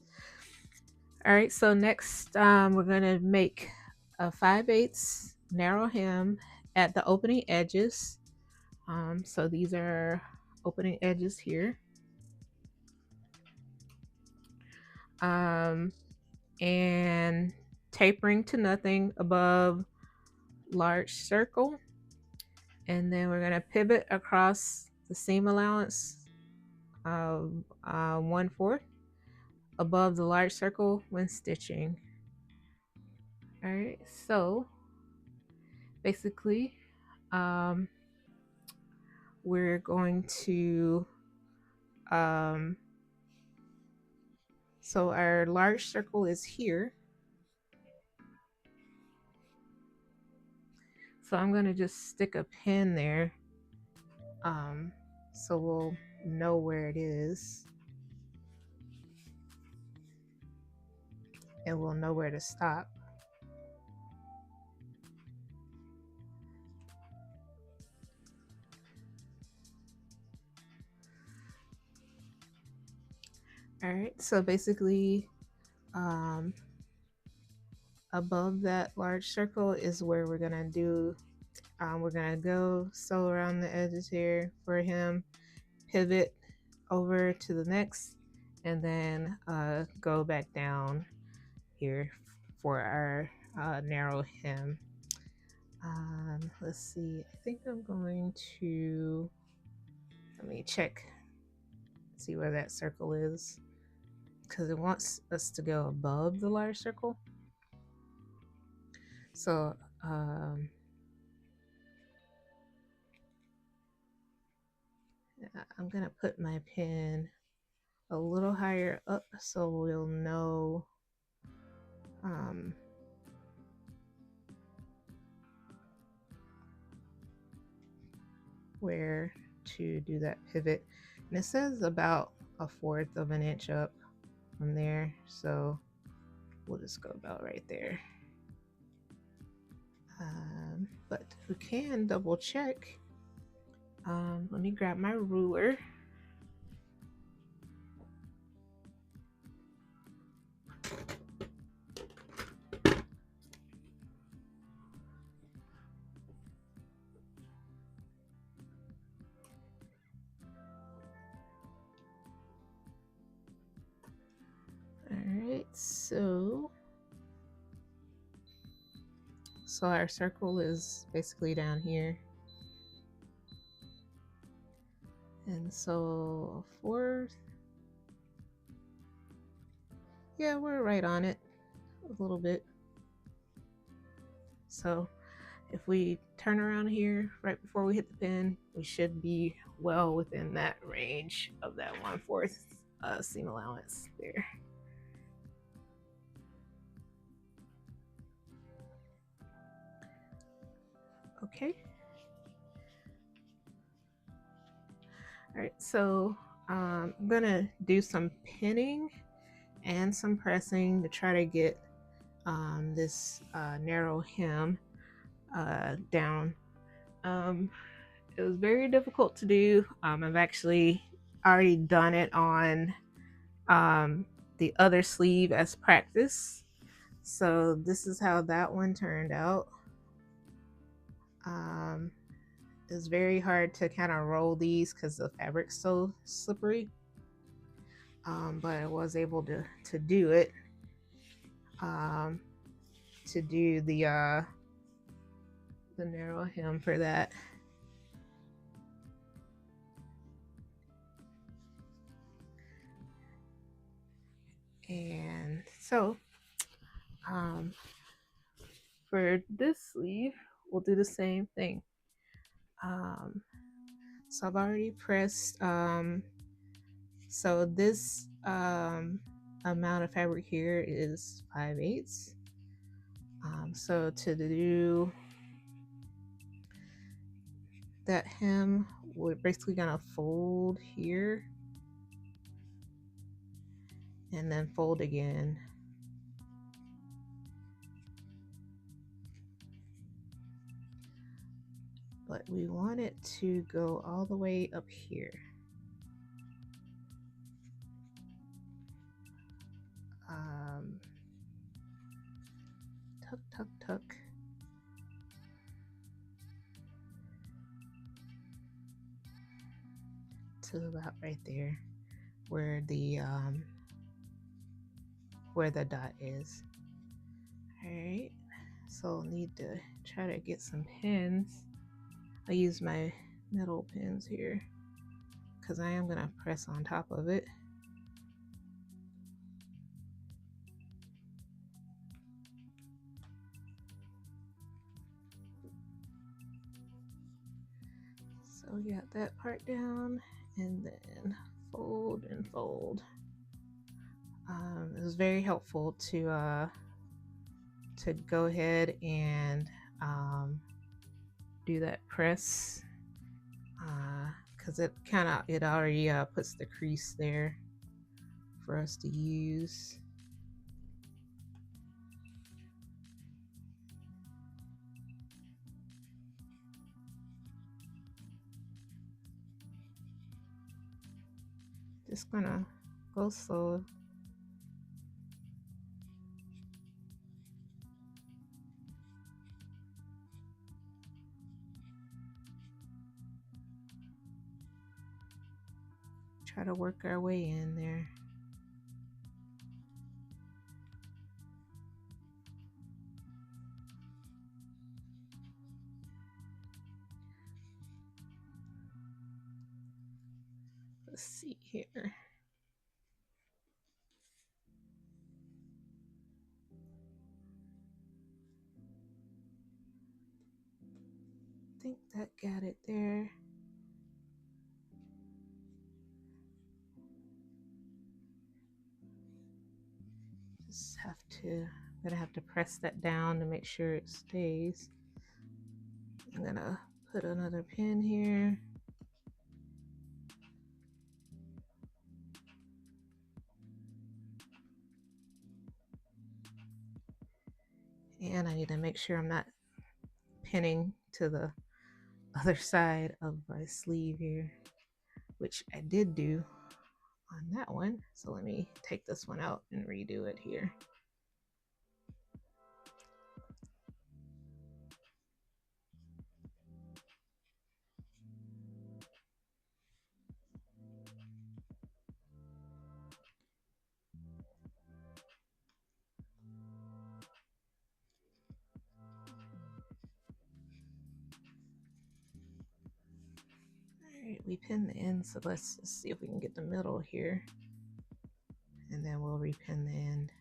All right, so next we're gonna make a 5/8 narrow hem at the opening edges. So these are opening edges here. And tapering to nothing above large circle. And then we're gonna pivot across the seam allowance of 1/4 above the large circle when stitching. All right, so basically we're going to so our large circle is here, so I'm going to just stick a pin there so we'll know where it is and we'll know where to stop. All right, so basically above that large circle is where we're gonna do we're gonna go sew around the edges here for him, pivot over to the next, and then go back down here for our narrow hem. Let's see, I think I'm going to, let me check, see where that circle is, because it wants us to go above the large circle. So I'm gonna put my pin a little higher up so we'll know where to do that pivot. And it says about 1/4 of an inch up from there, so we'll just go about right there. But we can double check. Let me grab my ruler. Alright, so our circle is basically down here. And so 1/4, yeah, we're right on it a little bit. So if we turn around here right before we hit the pin, we should be well within that range of that 1/4 seam allowance there. Okay. All right, so I'm gonna do some pinning and some pressing to try to get this narrow hem down. It was very difficult to do. I've actually already done it on the other sleeve as practice. So this is how that one turned out. It's very hard to kind of roll these because the fabric's so slippery. But I was able to do it. To do the narrow hem for that. And so for this sleeve, we'll do the same thing. So I've already pressed, so this amount of fabric here is 5/8. So to do that hem, we're basically gonna fold here and then fold again. But we want it to go all the way up here. Tuck, tuck, tuck. To about right there where the dot is. All right, so I'll need to try to get some pins. I use my metal pins here because I am gonna press on top of it. So we got that part down, and then fold and fold. It was very helpful to go ahead and do that press because it already puts the crease there for us to use. Just gonna go slow. Try to work our way in there. Let's see here. I think that got it there. Just have to, I'm gonna have to press that down to make sure it stays. I'm gonna put another pin here. And I need to make sure I'm not pinning to the other side of my sleeve here, which I did do on that one. So let me take this one out and redo it here. Alright, we pinned the end, so let's just see if we can get the middle here. And then we'll repin the end.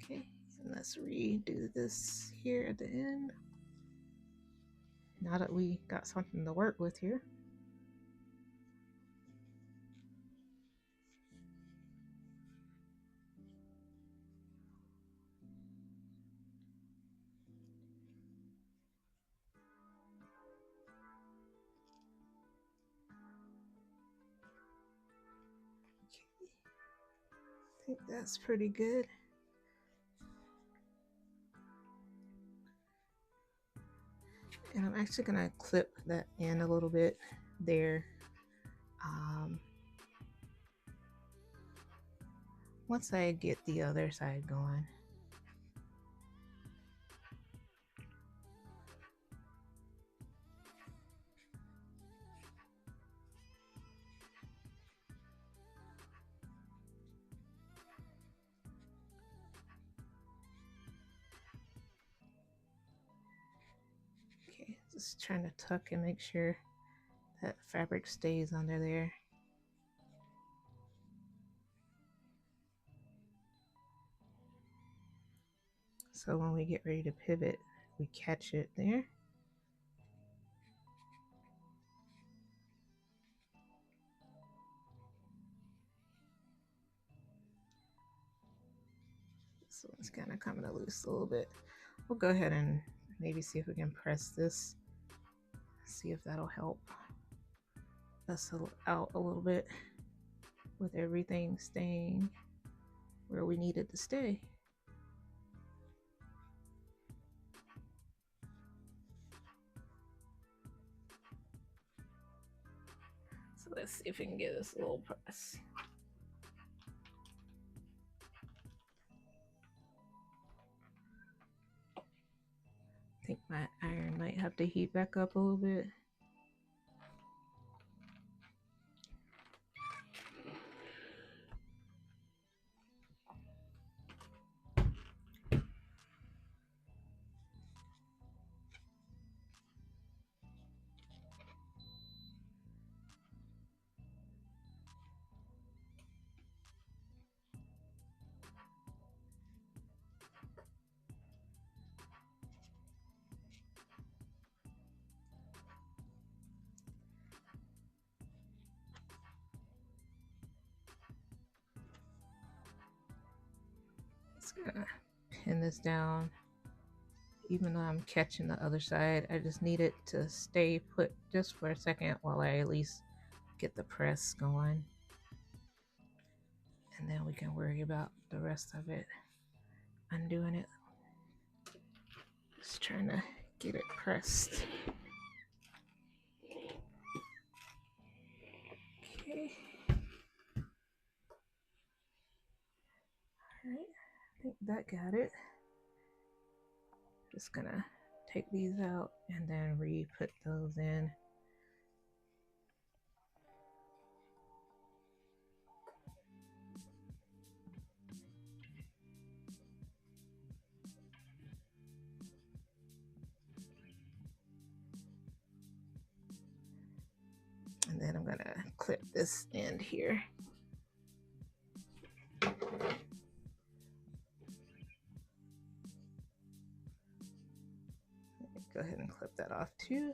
Okay, and let's redo this here at the end. Now that we got something to work with here. Okay. I think that's pretty good. And I'm actually gonna clip that end a little bit there. Once I get the other side going. Okay, just trying to tuck and make sure that fabric stays under there. So when we get ready to pivot, we catch it there. So it's kind of coming loose a little bit. We'll go ahead and maybe see if we can press this, see if that'll help us out a little bit with everything staying where we need it to stay. So let's see if we can get this a little press. I think my iron might have to heat back up a little bit. Just gonna pin this down. Even though I'm catching the other side, I just need it to stay put just for a second while I at least get the press going. And then we can worry about the rest of it. Undoing it. Just trying to get it pressed. Okay. Alright, I think that got it. Just gonna take these out and then re-put those in. And then I'm gonna clip this end here. Go ahead and clip that off too.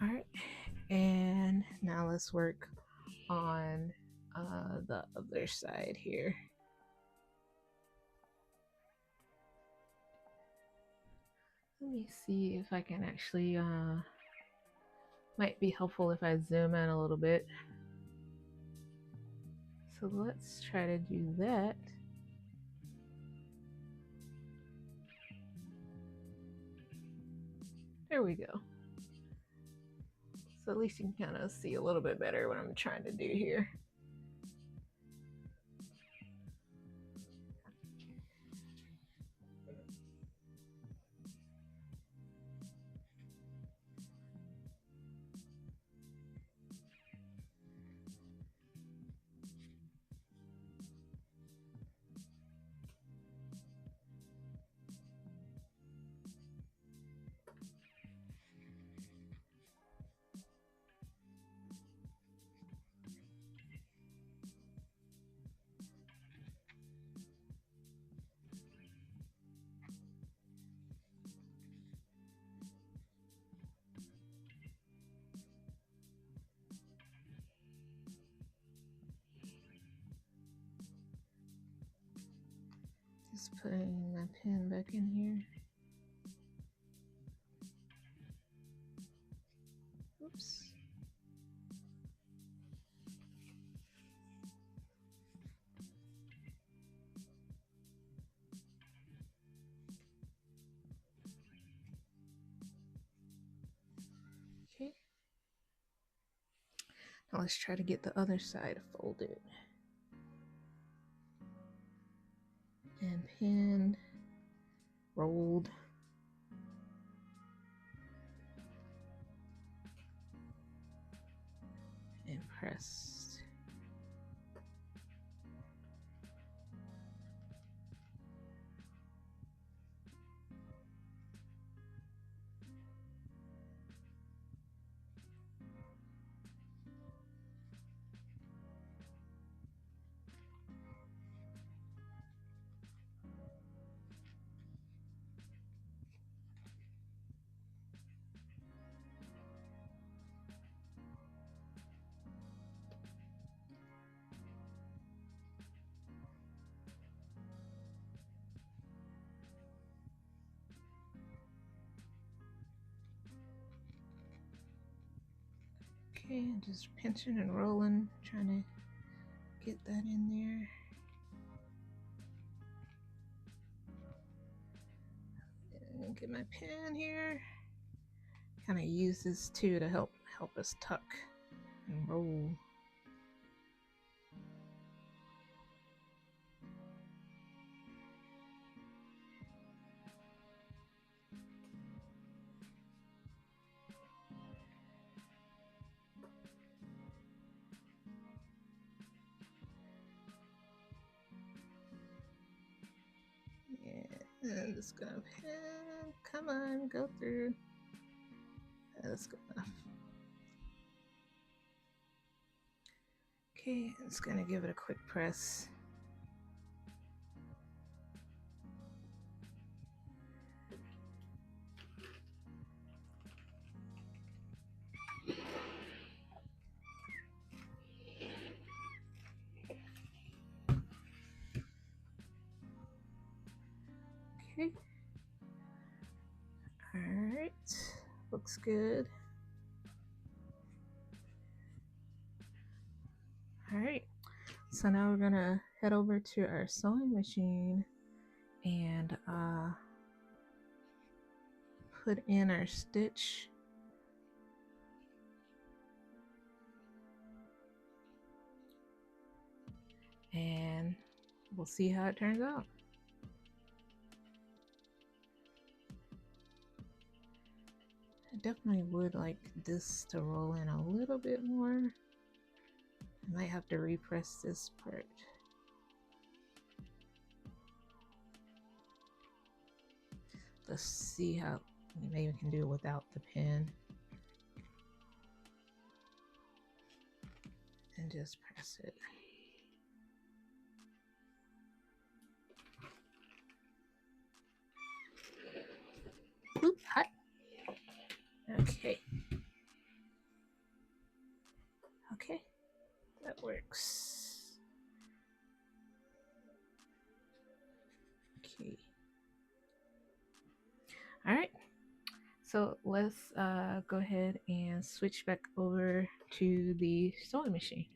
All right, and now let's work on the other side here. Let me see if I can actually, might be helpful if I zoom in a little bit. So let's try to do that. There we go. So at least you can kind of see a little bit better what I'm trying to do here. Just putting my pen back in here. Oops. Okay. Now let's try to get the other side folded. And pinned, rolled. And pressed. Okay, and just pinching and rolling, trying to get that in there. And get my pen here. Kind of use this too to help us tuck and roll. And just gonna pin. Come on, go through. That's good enough. Okay, I'm just gonna give it a quick press. Okay. All right, looks good. All right, so now we're gonna head over to our sewing machine and put in our stitch we'll see how it turns out. I definitely would like this to roll in a little bit more. I might have to repress this part. Let's see how maybe we can do it without the pen. And just press it. Oop, hot. Okay. Okay, that works. Okay. All right. So let's go ahead and switch back over to the sewing machine.